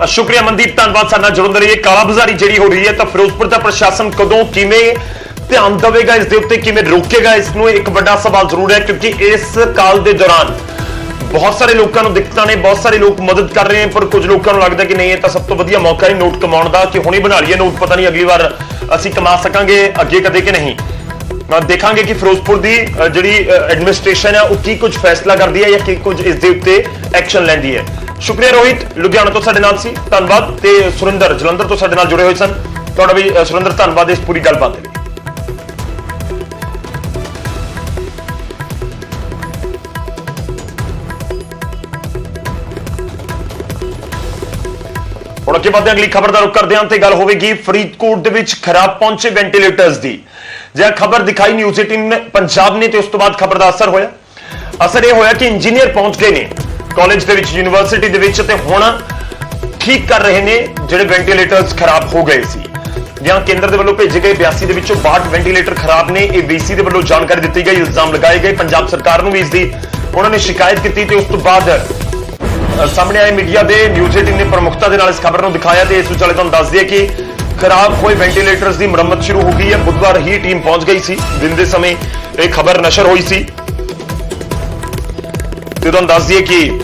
ਸ਼ੁਕਰੀਆ ਮਨਦੀਪ, ਧੰਨਵਾਦ ਸਾਡੇ ਨਾਲ ਜੁੜਨ ਦੇ ਲਈ। ਕਾਲਾ ਬਾਜ਼ਾਰੀ ਜਿਹੜੀ ਹੋ ਰਹੀ ਹੈ ਤਾਂ ਫਿਰੋਜ਼ਪੁਰ ਦਾ ਪ੍ਰਸ਼ਾਸਨ ਕਦੋਂ ਕਿਵੇਂ ਧਿਆਨ ਦੇਵੇਗਾ ਇਸ ਦੇ ਉੱਤੇ, ਕਿਵੇਂ ਰੋਕੇਗਾ ਇਸ ਨੂੰ, ਇੱਕ ਵੱਡਾ ਸਵਾਲ ਜ਼ਰੂਰ ਹੈ ਕਿਉਂਕਿ ਇਸ ਕਾਲ ਦੇ ਦੌਰਾਨ ਬਹੁਤ ਸਾਰੇ ਲੋਕਾਂ ਨੂੰ ਦਿੱਕਤਾਂ ਨੇ, ਬਹੁਤ ਸਾਰੇ ਲੋਕ ਮਦਦ ਕਰ ਰਹੇ ਹਨ ਪਰ ਕੁਝ ਲੋਕਾਂ ਨੂੰ ਲੱਗਦਾ ਕਿ ਨਹੀਂ ਇਹ ਤਾਂ ਸਭ ਤੋਂ ਵਧੀਆ ਮੌਕਾ ਹੈ ਨੋਟ ਕਮਾਉਣ ਦਾ ਕਿ ਹੁਣੇ ਬਣਾ ਲਈਏ ਨੋਟ, ਪਤਾ ਨਹੀਂ ਅਗਲੀ ਵਾਰ ਅਸੀਂ ਕਮਾ ਸਕਾਂਗੇ ਅੱਗੇ ਕਦੇ ਕਿ ਨਹੀਂ। ਦੇਖਾਂਗੇ ਕਿ ਫਿਰੋਜ਼ਪੁਰ ਦੀ ਜਿਹੜੀ ਐਡਮਿਨਿਸਟ੍ਰੇਸ਼ਨ ਹੈ ਉਹ ਕੀ ਕੁਝ ਫੈਸਲਾ ਕਰਦੀ ਹੈ ਜਾਂ ਕੀ ਕੁਝ ਇਸ ਦੇ ਉੱਤੇ ਐਕਸ਼ਨ ਲੈਂਦੀ ਹੈ। ਸ਼ੁਕਰੀਆ ਰੋਹਿਤ ਲੁਧਿਆਣਾ ਤੋਂ ਸਾਡੇ ਨਾਲ ਸੀ, ਧੰਨਵਾਦ। ਤੇ ਸੁਰਿੰਦਰ ਜਲੰਧਰ ਤੋਂ ਸਾਡੇ ਨਾਲ ਜੁੜੇ ਹੋਏ ਸਨ, ਤੁਹਾਡਾ ਵੀ ਸੁਰਿੰਦਰ ਧੰਨਵਾਦ ਇਸ ਪੂਰੀ ਗੱਲਬਾਤ ਲਈ। ਹੁਣ ਅੱਗੇ ਵਧਦੇ ਅਗਲੀ ਖਬਰ ਦਾ ਰੁਖ ਕਰਦੇ ਹਾਂ ਤੇ ਗੱਲ ਹੋਵੇਗੀ ਫਰੀਦਕੋਟ ਦੇ ਵਿੱਚ ਖਰਾਬ ਪਹੁੰਚੇ ਵੈਂਟੀਲੇਟਰਸ ਦੀ। ਜੇ ਖਬਰ ਦਿਖਾਈ ਨਿਊਜ਼ 18 ਪੰਜਾਬ ਨੇ ਤੇ ਉਸ ਤੋਂ ਬਾਅਦ ਖਬਰ ਦਾ ਅਸਰ ਇਹ ਹੋਇਆ ਕਿ ਇੰਜੀਨੀਅਰ ਪਹੁੰਚ ਗਏ ਨੇ ਕਾਲਜ ਦੇ ਵਿੱਚ, ਯੂਨੀਵਰਸਿਟੀ ਦੇ ਵਿੱਚ ਤੇ ਹੁਣ ਠੀਕ ਕਰ ਰਹੇ ਨੇ ਜਿਹੜੇ ਵੈਂਟੀਲੇਟਰਸ ਖਰਾਬ ਹੋ ਗਏ ਸੀ ਜਾਂ ਕੇਂਦਰ ਦੇ ਵੱਲੋਂ ਭੇਜੇ ਗਏ 82 ਦੇ ਵਿੱਚੋਂ 62 ਵੈਂਟੀਲੇਟਰ ਖਰਾਬ ਨੇ। ਇਹ ਵੀਸੀ ਦੇ ਵੱਲੋਂ ਜਾਣਕਾਰੀ ਦਿੱਤੀ ਗਈ, ਇਲਜ਼ਾਮ ਲਗਾਏ ਗਏ, ਪੰਜਾਬ ਸਰਕਾਰ ਨੂੰ ਵੀ ਇਸ ਦੀ ਉਹਨਾਂ ਨੇ ਸ਼ਿਕਾਇਤ ਕੀਤੀ ਤੇ ਉਸ ਤੋਂ ਬਾਅਦ ਸਾਹਮਣੇ ਆਏ ਮੀਡੀਆ ਦੇ ਨਿਊਜ਼ 18 ਨੇ ਪ੍ਰਮੁਖਤਾ ਦੇ ਨਾਲ ਇਸ ਖਬਰ ਨੂੰ ਦਿਖਾਇਆ ਤੇ ਇਸ ਵਿਚਾਲੇ ਤੁਹਾਨੂੰ ਦੱਸ ਦਈਏ ਕਿ ਖਰਾਬ ਹੋਏ ਵੈਂਟੀਲੇਟਰਸ ਦੀ ਮੁਰੰਮਤ ਸ਼ੁਰੂ ਹੋ ਗਈ ਹੈ। ਬੁੱਧਵਾਰ ਹੀ ਟੀਮ ਪਹੁੰਚ ਗਈ ਸੀ, ਦਿਨ ਦੇ ਸਮੇਂ ਇਹ ਖਬਰ ਨਸ਼ਰ ਹੋਈ ਸੀ ਤੇ ਤੁਹਾਨੂੰ ਦੱਸ ਦਈਏ ਕਿ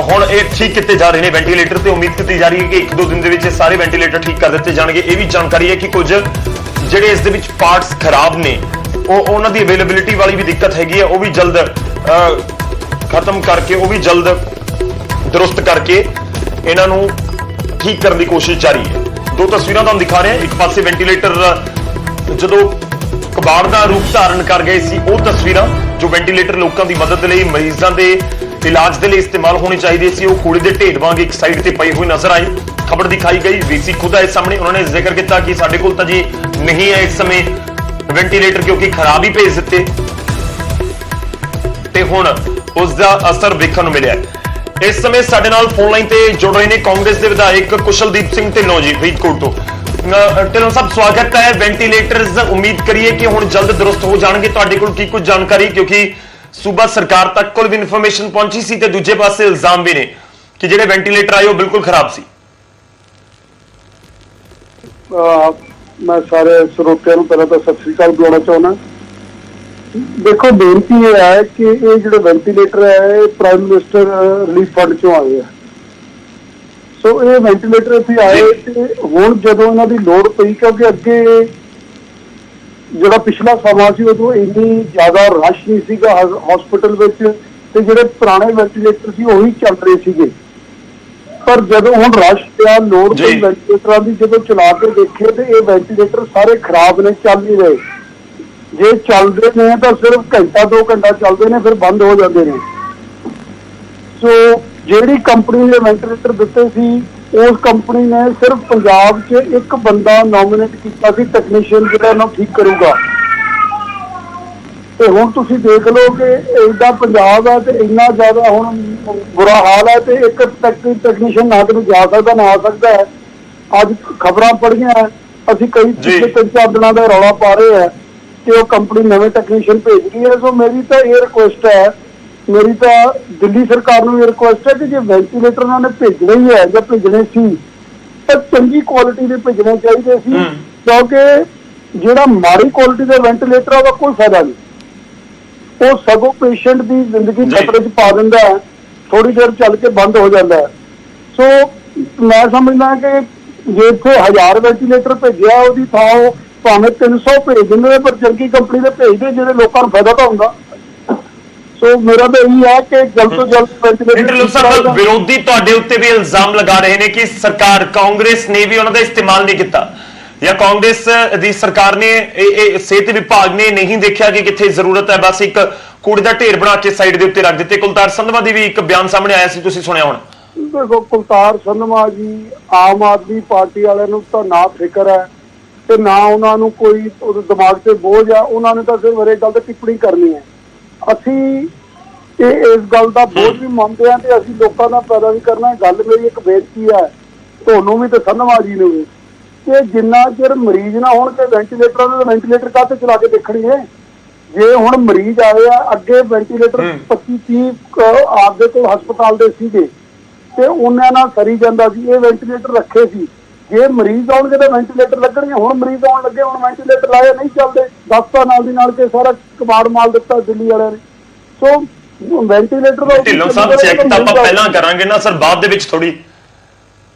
ਹੁਣ ਇਹ ਠੀਕ ਕੀਤੇ ਜਾ ਰਹੇ ਨੇ ਵੈਂਟੀਲੇਟਰ ਤੇ ਉਮੀਦ ਕੀਤੀ ਜਾ ਰਹੀ ਹੈ ਕਿ 1-2 ਦਿਨ ਦੇ ਵਿੱਚ ਇਹ ਸਾਰੇ ਵੈਂਟੀਲੇਟਰ ਠੀਕ ਕਰ ਦਿੱਤੇ ਜਾਣਗੇ। ਇਹ ਵੀ ਜਾਣਕਾਰੀ ਹੈ ਕਿ ਕੁਝ ਜਿਹੜੇ ਇਸ ਦੇ ਵਿੱਚ ਪਾਰਟਸ ਖਰਾਬ ਨੇ ਉਹਨਾਂ ਦੀ ਅਵੇਲੇਬਿਲਿਟੀ ਵਾਲੀ ਵੀ ਦਿੱਕਤ ਹੈਗੀ ਹੈ, ਉਹ ਵੀ ਜਲਦ ਖਤਮ ਕਰਕੇ, ਉਹ ਵੀ ਜਲਦ ਦਰੁਸਤ ਕਰਕੇ ਇਹਨਾਂ ਨੂੰ ਠੀਕ ਕਰਨ ਦੀ ਕੋਸ਼ਿਸ਼ ਜਾਰੀ ਹੈ। ਦੋ ਤਸਵੀਰਾਂ ਤੁਹਾਨੂੰ ਦਿਖਾ ਰਹੇ ਹਾਂ, ਇੱਕ ਪਾਸੇ ਵੈਂਟੀਲੇਟਰ ਜਦੋਂ ਕਬਾੜ ਦਾ ਰੂਪ ਧਾਰਨ ਕਰ ਗਏ ਸੀ ਉਹ ਤਸਵੀਰਾਂ, ਜੋ ਵੈਂਟੀਲੇਟਰ ਲੋਕਾਂ ਦੀ ਮਦਦ ਲਈ, ਮਰੀਜ਼ਾਂ ਦੇ ਇਲਾਜ ਦੇ ਲਈ ਇਸਤੇਮਾਲ ਹੋਣੀ ਚਾਹੀਦੀ ਸੀ, ਉਹ ਕੂੜੇ ਦੇ ਢੇਰ ਵਾਂਗ ਇੱਕ ਸਾਈਡ ਤੇ ਪਈ ਹੋਈ ਨਜ਼ਰ ਆਈ। ਖਬਰ ਦਿਖਾਈ ਗਈ, ਵੀਸੀ ਖੁਦ ਆਏ ਸਾਹਮਣੇ, ਉਹਨਾਂ ਨੇ ਜ਼ਿਕਰ ਕੀਤਾ ਕਿ ਸਾਡੇ ਕੋਲ ਤਾਂ ਜੀ ਨਹੀਂ ਹੈ ਇਸ ਸਮੇਂ ਵੈਂਟੀਲੇਟਰ ਕਿਉਂਕਿ ਖਰਾਬ ਹੀ ਭੇਜ ਦਿੱਤੇ ਤੇ ਹੁਣ ਉਸ ਦਾ ਅਸਰ ਵੇਖਣ ਨੂੰ ਮਿਲਿਆ। ਇਸ ਸਮੇਂ ਸਾਡੇ ਨਾਲ ਫੋਨ ਲਾਈਨ ਤੇ ਜੁੜ ਰਹੇ ਨੇ ਕਾਂਗਰਸ ਦੇ ਵਿਧਾਇਕ ਕੁਸ਼ਲਦੀਪ ਸਿੰਘ ਢਿੱਲੋਂ ਜੀ ਫਰੀਦਕੋਟ ਤੋਂ। ਢਿੱਲੋਂ ਸਾਹਿਬ ਸਵਾਗਤ ਹੈ। ਵੈਂਟੀਲੇਟਰਸ ਉਮੀਦ ਕਰੀਏ ਕਿ ਹੁਣ ਜਲਦ ਦਰੁਸਤ ਹੋ ਜਾਣਗੇ, ਤੁਹਾਡੇ ਕੋਲ ਕੀ ਕੁਝ ਜਾਣਕਾਰੀ, ਕਿਉਂਕਿ ਸੂਬਾ ਸਰਕਾਰ ਤੱਕ ਕੋਲ ਵੀ ਇਨਫੋਰਮੇਸ਼ਨ ਪਹੁੰਚੀ ਸੀ ਤੇ ਦੂਜੇ ਪਾਸੇ ਇਲਜ਼ਾਮ ਵੀ ਨੇ ਕਿ ਜਿਹੜੇ ਵੈਂਟੀਲੇਟਰ ਆਏ ਉਹ ਬਿਲਕੁਲ ਖਰਾਬ ਸੀ। ਮੈਂ ਸਾਰੇ ਸਰੋਤਿਆਂ ਨੂੰ ਪਹਿਲਾਂ ਤਾਂ ਸਤਿ ਸ੍ਰੀ ਅਕਾਲ ਬੁਲਾਉਣਾ ਚਾਹੁੰਦਾ। ਦੇਖੋ ਬੇਨਤੀ ਇਹ ਹੈ ਕਿ ਇਹ ਜਿਹੜੇ ਵੈਂਟੀਲੇਟਰ ਹੈ ਇਹ ਪ੍ਰਾਈਮ ਮਿਨਿਸਟਰ ਰਿਲੀਫ ਫੰਡ ਚੋਂ ਆਏ ਆ। ਸੋ ਇਹ ਵੈਂਟੀਲੇਟਰ ਇੱਥੇ ਆਏ ਤੇ ਹੁਣ ਜਦੋਂ ਇਹਨਾਂ ਦੀ ਲੋੜ ਪਈ, ਕਿਉਂਕਿ ਅੱਗੇ ਜਿਹੜਾ ਪਿਛਲਾ ਸਮਾਂ ਸੀ ਉਦੋਂ ਇੰਨੀ ਜ਼ਿਆਦਾ ਰਸ਼ ਨਹੀਂ ਸੀਗਾ ਹਸਪੀਟਲ ਵਿੱਚ ਤੇ ਜਿਹੜੇ ਪੁਰਾਣੇ ਵੈਂਟੀਲੇਟਰ ਸੀ ਉਹੀ ਚੱਲ ਰਹੇ ਸੀਗੇ, ਪਰ ਜਦੋਂ ਹੁਣ ਰਸ਼ ਪਿਆ, ਲੋੜ ਪਈ ਵੈਂਟੀਲੇਟਰਾਂ ਦੀ, ਜਦੋਂ ਚਲਾ ਕੇ ਦੇਖੇ ਤੇ ਇਹ ਵੈਂਟੀਲੇਟਰ ਸਾਰੇ ਖਰਾਬ ਨੇ, ਚੱਲ ਨਹੀਂ ਰਹੇ। ਜੇ ਚੱਲਦੇ ਨੇ ਤਾਂ ਸਿਰਫ ਘੰਟਾ-2 ਘੰਟਾ ਚੱਲਦੇ ਨੇ, ਫਿਰ ਬੰਦ ਹੋ ਜਾਂਦੇ ਨੇ। ਸੋ ਜਿਹੜੀ ਕੰਪਨੀ ਨੇ ਵੈਂਟੀਲੇਟਰ ਦਿੱਤੇ ਸੀ ਉਸ ਕੰਪਨੀ ਨੇ ਸਿਰਫ ਪੰਜਾਬ 'ਚ ਇੱਕ ਬੰਦਾ ਨੋਮੀਨੇਟ ਕੀਤਾ ਸੀ ਟੈਕਨੀਸ਼ੀਅਨ ਜਿਹੜਾ ਇਹਨੂੰ ਠੀਕ ਕਰੂਗਾ। ਤੇ ਹੁਣ ਤੁਸੀਂ ਦੇਖ ਲਓ ਕਿ ਏਡਾ ਪੰਜਾਬ ਹੈ ਤੇ ਇੰਨਾ ਜ਼ਿਆਦਾ ਹੁਣ ਬੁਰਾ ਹਾਲ ਹੈ ਤੇ ਇੱਕ ਟੈਕਨੀਸ਼ੀਅਨ ਨਾ ਤੇ ਜਾ ਸਕਦਾ ਨਾ ਆ ਸਕਦਾ ਹੈ। ਅੱਜ ਖਬਰਾਂ ਪੜ੍ਹੀਆਂ ਅਸੀਂ ਕਈ ਪਿਛਲੇ 3-4 ਦਿਨਾਂ ਦਾ ਰੌਲਾ ਪਾ ਰਹੇ ਆ ਕਿ ਉਹ ਕੰਪਨੀ ਨਵੇਂ ਟੈਕਨੀਸ਼ੀਅਨ ਭੇਜ ਗਈ ਹੈ। ਸੋ ਮੇਰੀ ਤਾਂ ਇਹ ਰਿਕੁਐਸਟ ਹੈ, ਮੇਰੀ ਤਾਂ ਦਿੱਲੀ ਸਰਕਾਰ ਨੂੰ ਇਹ ਰਿਕੁਐਸਟ ਹੈ ਕਿ ਜੇ ਵੈਂਟੀਲੇਟਰ ਉਹਨਾਂ ਨੇ ਭੇਜਣੇ ਹੀ ਹੈ ਜਾਂ ਭੇਜਣੇ ਸੀ ਤਾਂ ਚੰਗੀ ਕੁਆਲਿਟੀ ਦੇ ਭੇਜਣੇ ਚਾਹੀਦੇ ਸੀ, ਕਿਉਂਕਿ ਜਿਹੜਾ ਮਾੜੀ ਕੁਆਲਿਟੀ ਦਾ ਵੈਂਟੀਲੇਟਰ ਆ ਉਹਦਾ ਕੋਈ ਫਾਇਦਾ ਨਹੀਂ, ਉਹ ਸਗੋਂ ਪੇਸ਼ੈਂਟ ਦੀ ਜ਼ਿੰਦਗੀ ਖਤਰੇ 'ਚ ਪਾ ਦਿੰਦਾ ਹੈ, ਥੋੜੀ ਦੇਰ ਚੱਲ ਕੇ ਬੰਦ ਹੋ ਜਾਂਦਾ ਹੈ। ਸੋ ਮੈਂ ਸਮਝਦਾ ਕਿ ਜੇ ਇੱਥੇ 1000 ਵੈਂਟੀਲੇਟਰ ਭੇਜਿਆ ਉਹਦੀ ਥਾਂ ਉਹ ਭਾਵੇਂ 300 ਭੇਜ ਦਿੰਦੇ ਪਰ ਚੰਗੀ ਕੰਪਨੀ ਦੇ ਭੇਜਦੇ ਜਿਹੜੇ ਲੋਕਾਂ ਨੂੰ ਫਾਇਦਾ ਤਾਂ ਹੁੰਦਾ। ਸੋ ਮੇਰਾ ਤਾਂ ਇਹੀ ਹੈ ਕਿ ਜਲਦ ਤੋਂ ਜਲਦ ਢਿੱਲੋਂ ਸਾਹਿਬ, ਵਿਰੋਧੀ ਤੁਹਾਡੇ ਉੱਤੇ ਵੀ ਇਲਜ਼ਾਮ ਲਗਾ ਰਹੇ ਨੇ ਕਿ ਸਰਕਾਰ ਕਾਂਗਰਸ ਨੇ ਵੀ ਉਹਨਾਂ ਦਾ ਇਸਤੇਮਾਲ ਨਹੀਂ ਕੀਤਾ, ਜਾਂ ਕਾਂਗਰਸ ਦੀ ਸਰਕਾਰ ਨੇ ਇਹ ਸਿਹਤ ਵਿਭਾਗ ਨੇ ਨਹੀਂ ਦੇਖਿਆ ਕਿ ਕਿੱਥੇ ਜ਼ਰੂਰਤ ਹੈ, ਬਸ ਇੱਕ ਕੂੜੇ ਦਾ ਢੇਰ ਬਣਾ ਕੇ ਸਾਈਡ ਦੇ ਉੱਤੇ ਰੱਖ ਦਿੱਤੇ। ਕੁਲਤਾਰ ਸੰਧਵਾ ਦੀ ਵੀ ਇੱਕ ਬਿਆਨ ਸਾਹਮਣੇ ਆਇਆ ਸੀ, ਤੁਸੀਂ ਸੁਣਿਆ ਹੋਣਾ। ਦੇਖੋ, ਕੁਲਤਾਰ ਸੰਧਵਾ ਜੀ ਆਮ ਆਦਮੀ ਪਾਰਟੀ ਵਾਲਿਆਂ ਨੂੰ ਤਾਂ ਨਾ ਫਿਕਰ ਹੈ ਤੇ ਨਾ ਉਹਨਾਂ ਨੂੰ ਕੋਈ ਉਹਦੇ ਦਿਮਾਗ ਤੇ ਬੋਝ ਆ, ਉਹਨਾਂ ਨੇ ਤਾਂ ਸਿਰਫ ਇਹ ਗੱਲ ਤੇ ਟਿੱਪਣੀ ਕਰਨੀ ਹੈ। ਅਸੀਂ ਇਸ ਗੱਲ ਦਾ ਬੋਝ ਵੀ ਮੰਨਦੇ ਹਾਂ ਤੇ ਅਸੀਂ ਲੋਕਾਂ ਦਾ ਪੈਦਾ ਵੀ ਕਰਨਾ। ਗੱਲ ਮੇਰੀ ਇੱਕ ਬੇਨਤੀ ਹੈ ਤੁਹਾਨੂੰ ਵੀ ਤੇ ਸੰਧਵਾ ਜੀ ਨੂੰ ਵੀ, ਕਿ ਜਿੰਨਾ ਚਿਰ ਮਰੀਜ਼ ਨਾ ਹੋਣ ਤੇ ਵੈਂਟੀਲੇਟਰਾਂ ਦੇ ਵੈਂਟੀਲੇਟਰ ਕਾਹਤੇ ਚਲਾ ਕੇ ਦੇਖਣਗੇ। ਜੇ ਹੁਣ ਮਰੀਜ਼ ਆਏ ਆ, ਅੱਗੇ ਵੈਂਟੀਲੇਟਰ 25-30 ਆਪਦੇ ਕੋਲ ਹਸਪਤਾਲ ਦੇ ਸੀਗੇ ਤੇ ਉਹਨਾਂ ਨਾਲ ਸਰੀ ਜਾਂਦਾ ਸੀ, ਇਹ ਵੈਂਟੀਲੇਟਰ ਰੱਖੇ ਸੀ। ਜੇ ਮਰੀਜ਼ ਆਉਣਗੇ ਤਾਂ ਵੈਂਟੀਲੇਟਰ ਲੱਗਣਗੇ। ਹੁਣ ਮਰੀਜ਼ ਆਉਣ ਲੱਗੇ, ਹੁਣ ਵੈਂਟੀਲੇਟਰ ਲਾਏ ਨਹੀਂ ਚੱਲਦੇ, ਦਸਤਾ ਨਾਲ ਦੀ ਨਾਲ ਕੇ ਸਾਰਾ ਕਬਾੜ ਮਾਲ ਦਿੱਤਾ ਦਿੱਲੀ ਵਾਲਿਆਂ ਨੇ। ਸੋ ਵੈਂਟੀਲੇਟਰ ਦਾ ਢਿੱਲੋਂ ਸਾਹਿਬ, ਚੈੱਕ ਤਾਂ ਆਪਾਂ ਪਹਿਲਾਂ ਕਰਾਂਗੇ ਨਾ ਸਰ, ਬਾਅਦ ਦੇ ਵਿੱਚ ਥੋੜੀ।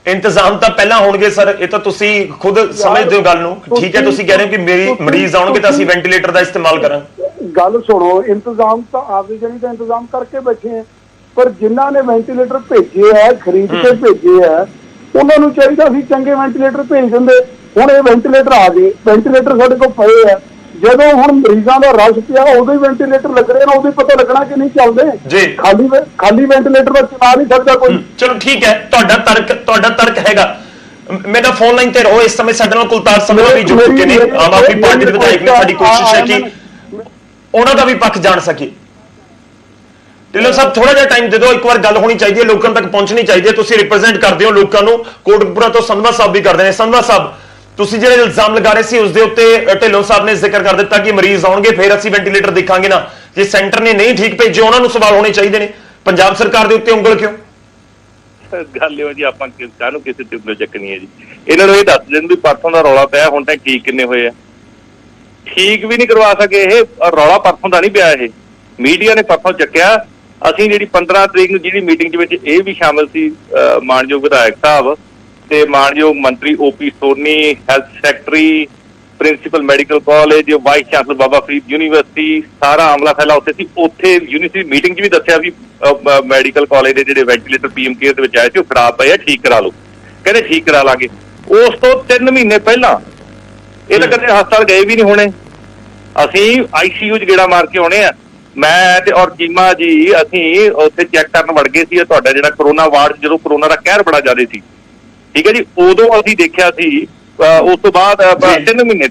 ਇੰਤਜ਼ਾਮ ਤਾਂ ਪਹਿਲਾਂ ਹੋਣਗੇ ਸਰ, ਇਹ ਤਾਂ ਤੁਸੀਂ ਖੁਦ ਸਮਝਦੇ ਹੋ ਗੱਲ ਨੂੰ। ਠੀਕ ਹੈ, ਤੁਸੀਂ ਕਹਿ ਰਹੇ ਹੋ ਕਿ ਮਰੀਜ਼ ਆਉਣਗੇ ਤਾਂ ਅਸੀਂ ਵੈਂਟੀਲੇਟਰ ਦਾ ਇਸਤੇਮਾਲ ਕਰਾਂਗੇ। ਗੱਲ ਸੁਣੋ, ਇੰਤਜ਼ਾਮ ਤਾਂ ਆਪਦੀ ਜਣੀ ਦਾ ਇੰਤਜ਼ਾਮ ਕਰਕੇ ਬੈਠੇ ਆ, ਪਰ ਜਿਨ੍ਹਾਂ ਨੇ ਵੈਂਟੀਲੇਟਰ ਭੇਜੇ ਆ, ਖਰੀਦ ਕੇ ਭੇਜੇ ਆ, ਉਹਨਾਂ ਨੂੰ ਚਾਹੀਦਾ ਸੀ ਚੰਗੇ ਵੈਂਟੀਲੇਟਰ ਭੇਜ ਦਿੰਦੇ। ਹੁਣ ਇਹ ਵੈਂਟੀਲੇਟਰ ਆ ਗਏ, ਵੈਂਟੀਲੇਟਰ ਸਾਡੇ ਕੋਲ ਪਏ ਆ, ਜਦੋਂ ਹੁਣ ਮਰੀਜ਼ਾਂ ਦਾ ਰਸ਼ ਪਿਆ ਉਦੋਂ ਹੀ ਵੈਂਟੀਲੇਟਰ ਲੱਗਣੇ ਨੇ, ਉਦੋਂ ਹੀ ਪਤਾ ਲੱਗਣਾ ਕਿ ਨਹੀਂ ਚੱਲਦੇ। ਖਾਲੀ ਵੈਂਟੀਲੇਟਰ ਦਾ ਚਲਾ ਨਹੀਂ ਸਕਦਾ ਕੋਈ। ਚਲੋ ਠੀਕ ਹੈ, ਤੁਹਾਡਾ ਤਰਕ ਹੈਗਾ। ਮੇਰਾ ਫੋਨ ਲਾਈਨ ਤੇ ਰਹੋ। ਇਸ ਸਮੇਂ ਸਾਡੇ ਨਾਲ ਕੁਲਤਾਰ ਸੰਧਵਾ ਵੀ ਜੁੜ ਚੁੱਕੇ ਨੇ, ਆਮ ਆਦਮੀ ਪਾਰਟੀ ਦੇ ਵਿਧਾਇਕ ਨੇ। ਸਾਡੀ ਕੋਸ਼ਿਸ਼ ਹੈ ਕਿ ਉਹਨਾਂ ਦਾ ਵੀ ਪੱਖ ਜਾਣ ਸਕੀਏ। ਢਿੱਲੋਂ ਸਾਹਿਬ, ਥੋੜਾ ਜਿਹਾ ਟਾਈਮ ਦੇ ਦਿਓ, ਇੱਕ ਵਾਰ ਗੱਲ ਹੋਣੀ ਚਾਹੀਦੀ ਹੈ, ਲੋਕਾਂ ਤੱਕ ਪਹੁੰਚਣੀ ਚਾਹੀਦੀ ਹੈ। ਤੁਸੀਂ ਰਿਪਰੈਜ਼ੈਂਟ ਕਰਦੇ ਹੋ ਲੋਕਾਂ ਨੂੰ, ਕੋਟਕਪੂਰਾ ਤੋਂ ਸੰਧਵਾ ਸਾਹਿਬ ਵੀ ਕਰਦੇ ਨੇ। ਸੰਧਵਾ ਸਾਹਿਬ, ਤੁਸੀਂ ਜਿਹੜੇ ਇਲਜ਼ਾਮ ਲਗਾ ਰਹੇ ਸੀ ਉਸ ਦੇ ਉੱਤੇ ਢਿੱਲੋਂ ਸਾਹਿਬ ਨੇ ਜ਼ਿਕਰ ਕਰ ਦਿੱਤਾ ਕਿ ਮਰੀਜ਼ ਆਉਣਗੇ ਫਿਰ ਅਸੀਂ ਵੈਂਟੀਲੇਟਰ ਦੇਖਾਂਗੇ ਨਾ। ਜੇ ਸੈਂਟਰ ਨੇ ਨਹੀਂ ਠੀਕ ਭੇਜੇ, ਉਹਨਾਂ ਨੂੰ ਸਵਾਲ ਹੋਣੇ ਚਾਹੀਦੇ ਨੇ। ਪੰਜਾਬ ਸਰਕਾਰ ਦੇ ਉੱਤੇ ਉਂਗਲ ਕਿਉਂ? ਗੱਲ ਇਹੋ ਜੀ, ਆਪਾਂ ਕਾਹਨੂੰ ਕਿਸੇ ਤੇ ਉਂਗਲ ਚੱਕਣੀ ਹੈ ਜੀ। ਇਹਨਾਂ ਨੂੰ ਇਹ ਦੱਸ ਦੇਣ ਵੀ ਪਰਸੋਂ ਦਾ ਰੌਲਾ ਪਿਆ, ਹੁਣ ਤੱਕ ਠੀਕ ਕਿੰਨੇ ਹੋਏ ਆ? ਠੀਕ ਵੀ ਨਹੀਂ ਕਰਵਾ ਸਕੇ। ਇਹ ਰੌਲਾ ਪਰਸੋਂ ਦਾ ਨਹੀਂ ਪਿਆ, ਇਹ ਮੀਡੀਆ ਨੇ ਪਰਸੋਂ ਚੱਕਿਆ। ਅਸੀਂ ਜਿਹੜੀ 15 ਤਰੀਕ ਨੂੰ ਜਿਹੜੀ ਮੀਟਿੰਗ ਦੇ ਵਿੱਚ ਇਹ ਵੀ ਸ਼ਾਮਲ ਸੀ, ਮਾਨਯੋਗ ਵਿਧਾਇਕ ਸਾਹਿਬ ਤੇ ਮਾਨਯੋਗ ਮੰਤਰੀ OP Soni, health secretary, principal medical college, vice chancellor Baba Farid university, ਸਾਰਾ ਆਮਲਾ ਫੈਲਾ ਉੱਥੇ ਸੀ। ਉੱਥੇ ਯੂਨੀਵਰਸਿਟੀ ਮੀਟਿੰਗ 'ਚ ਵੀ ਦੱਸਿਆ ਵੀ ਮੈਡੀਕਲ ਕਾਲਜ ਦੇ ਜਿਹੜੇ ਵੈਂਟੀਲੇਟਰ PM ਕੇਅਰ ਦੇ ਵਿੱਚ ਆਏ ਸੀ ਉਹ ਖਰਾਬ ਪਏ ਆ, ਠੀਕ ਕਰਾ ਲਓ। ਕਹਿੰਦੇ ਠੀਕ ਕਰਾ ਲਾਂਗੇ। ਉਸ ਤੋਂ 3 ਮਹੀਨੇ ਪਹਿਲਾਂ ਇਹ ਤਾਂ ਕਦੇ ਹਸਪਤਾਲ ਗਏ ਵੀ ਨਹੀਂ ਹੋਣੇ। ਅਸੀਂ ICU 'ਚ ਗੇੜਾ ਮਾਰ ਕੇ ਆਉਣੇ ਆ। ਮੈਂ ਤੇ ਔਰ ਚੀਮਾ ਜੀ ਅਸੀਂ ਉੱਥੇ ਚੈੱਕ ਕਰਨ ਵੜ ਗਏ ਸੀ। ਤੁਹਾਡਾ ਜਿਹੜਾ ਕਰੋਨਾ ਵਾਰਡ, ਜਦੋਂ ਕਰੋਨਾ ਦਾ ਕਹਿਰ ਬੜਾ ਜ਼ਿਆਦਾ ਸੀ, ਠੀਕ ਹੈ ਜੀ, ਉਦੋਂ ਅਸੀਂ ਦੇਖਿਆ ਸੀ। ਉਸ ਤੋਂ ਬਾਅਦ 3 ਮਹੀਨੇ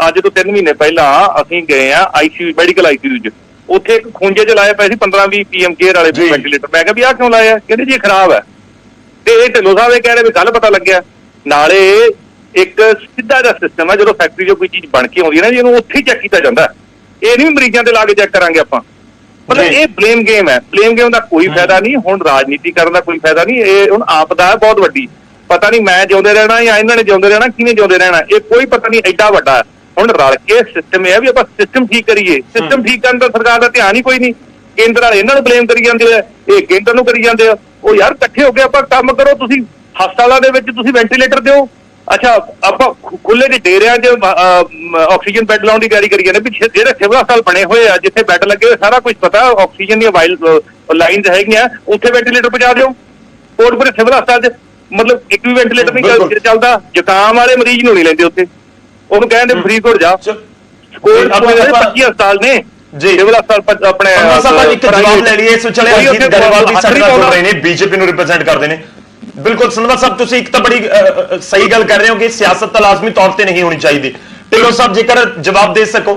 ਅੱਜ ਤੋਂ 3 ਮਹੀਨੇ ਪਹਿਲਾਂ ਅਸੀਂ ਗਏ ਆ ICU, ਮੈਡੀਕਲ ICU 'ਚ। ਉੱਥੇ ਇੱਕ ਖੂੰਜੇ 'ਚ ਲਾਏ ਪਏ ਸੀ 15-20 PM ਕੇਅਰ ਵਾਲੇ ਵੈਂਟੀਲੇਟਰ। ਮੈਂ ਕਿਹਾ ਵੀ ਆਹ ਕਿਉਂ ਲਾਏ ਆ? ਕਹਿੰਦੇ ਜੀ ਖਰਾਬ ਹੈ। ਤੇ ਇਹ ਢਿੱਲੋਂ ਸਾਹਿਬ ਇਹ ਕਹਿ ਰਹੇ ਵੀ ਕੱਲ ਪਤਾ ਲੱਗਿਆ। ਨਾਲੇ ਇੱਕ ਸਿੱਧਾ ਜਿਹਾ ਸਿਸਟਮ ਹੈ, ਜਦੋਂ ਫੈਕਟਰੀ 'ਚੋਂ ਕੋਈ ਚੀਜ਼ ਬਣ ਕੇ ਆਉਂਦੀ ਹੈ ਨਾ ਜੀ, ਇਹਨੂੰ ਉੱਥੇ ਹੀ ਚੈੱਕ ਕੀਤਾ ਜਾਂਦਾ। ਇਹ ਨਹੀਂ ਮਰੀਜ਼ਾਂ ਤੇ ਲਾ ਕੇ ਚੈੱਕ ਕਰਾਂਗੇ ਆਪਾਂ। ਮਤਲਬ ਇਹ ਬਲੇਮ ਗੇਮ ਹੈ। ਬਲੇਮ ਗੇਮ ਦਾ ਕੋਈ ਫਾਇਦਾ ਨਹੀਂ। ਹੁਣ ਰਾਜਨੀਤੀ ਕਰਨ ਦਾ ਕੋਈ ਫਾਇਦਾ ਨਹੀਂ। ਇਹ ਹੁਣ ਆਪਦਾ ਹੈ ਬਹੁਤ ਵੱਡੀ। ਪਤਾ ਨਹੀਂ ਮੈਂ ਜਿਉਂਦੇ ਰਹਿਣਾ ਜਾਂ ਇਹਨਾਂ ਨੇ ਜਿਉਂਦੇ ਰਹਿਣਾ, ਕਿਹਨੇ ਜਿਉਂਦੇ ਰਹਿਣਾ, ਇਹ ਕੋਈ ਪਤਾ ਨਹੀਂ, ਐਡਾ ਵੱਡਾ। ਹੁਣ ਰਲ ਕੇ ਸਿਸਟਮ ਇਹ ਹੈ ਵੀ ਆਪਾਂ ਸਿਸਟਮ ਠੀਕ ਕਰੀਏ। ਸਿਸਟਮ ਠੀਕ ਕਰਨ ਦਾ ਸਰਕਾਰ ਦਾ ਧਿਆਨ ਹੀ ਕੋਈ ਨਹੀਂ। ਕੇਂਦਰ ਵਾਲੇ ਇਹਨਾਂ ਨੂੰ ਬਲੇਮ ਕਰੀ ਜਾਂਦੇ ਆ, ਇਹ ਕੇਂਦਰ ਨੂੰ ਕਰੀ ਜਾਂਦੇ ਆ। ਉਹ ਯਾਰ ਇਕੱਠੇ ਹੋ ਕੇ ਆਪਾਂ ਕੰਮ ਕਰੋ। ਤੁਸੀਂ ਹਸਪਤਾਲਾਂ ਦੇ ਵਿੱਚ ਤੁਸੀਂ ਵੈਂਟੀਲੇਟਰ ਦਿਓ। ਅੱਛਾ, ਆਪਾਂ ਖੁੱਲੇ ਦੇ ਡੇਰਿਆਂ 'ਚ ਆਕਸੀਜਨ ਬੈੱਡ ਲਾਉਣ ਦੀ ਤਿਆਰੀ ਕਰੀ ਜਾਂਦੇ ਵੀ ਜਿਹੜੇ ਸਿਵਲ ਹਸਪਤਾਲ ਬਣੇ ਹੋਏ ਆ, ਜਿੱਥੇ ਬੈੱਡ ਲੱਗੇ ਹੋਏ, ਸਾਰਾ ਕੁਝ ਪਤਾ, ਆਕਸੀਜਨ ਦੀਆਂ ਲਾਈਨਸ ਹੈਗੀਆਂ, ਉੱਥੇ ਵੈਂਟੀਲੇਟਰ ਪਹੁੰਚਾ ਦਿਓ। ਕੋਟਪੁਰੇ ਸਿਵਲ ਹਸਪਤਾਲ 'ਚ ਮਤਲਬ ਇੱਕ ਵੀ ਵੈਂਟੀਲੇਟਰ ਨਹੀਂ ਚੱਲਦਾ। ਜ਼ੁਕਾਮ ਵਾਲੇ ਮਰੀਜ਼ ਨੂੰ ਨਹੀਂ ਲੈਂਦੇ ਉੱਥੇ, ਉਹਨੂੰ ਕਹਿੰਦੇ ਫਰੀਦਕੋਟ ਜਾ। ਕੋਲ ਆਪਣੇ 25 ਹਸਪਤਾਲ ਨੇ ਜੀ, ਸਿਵਲ ਹਸਪਤਾਲ ਆਪਣੇ। ਇੱਕ ਜਵਾਬ ਲੈ ਲਈਏ। ਇਸ ਵਿਚਾਲੇ ਅਜੀਤ ਗਰੇਵਾਲ ਵੀ ਸਾਡੇ ਨਾਲ ਜੁੜ ਰਹੇ ਨੇ, BJP ਨੂੰ ਰਿਪਰੈਜ਼ੈਂਟ ਕਰਦੇ ਨੇ। ਬਿਲਕੁਲ ਸੰਧਵਾ ਸਾਹਿਬ, ਤੁਸੀਂ ਇੱਕ ਤਾਂ ਬੜੀ ਸਹੀ ਗੱਲ ਕਰ ਰਹੇ ਹੋ ਕਿ ਸਿਆਸਤ ਤਾਂ ਲਾਜ਼ਮੀ ਤੌਰ ਤੇ ਨਹੀਂ ਹੋਣੀ ਚਾਹੀਦੀ। ਢਿੱਲੋਂ ਸਾਹਿਬ ਜੇਕਰ ਜਵਾਬ ਦੇ ਸਕੋ,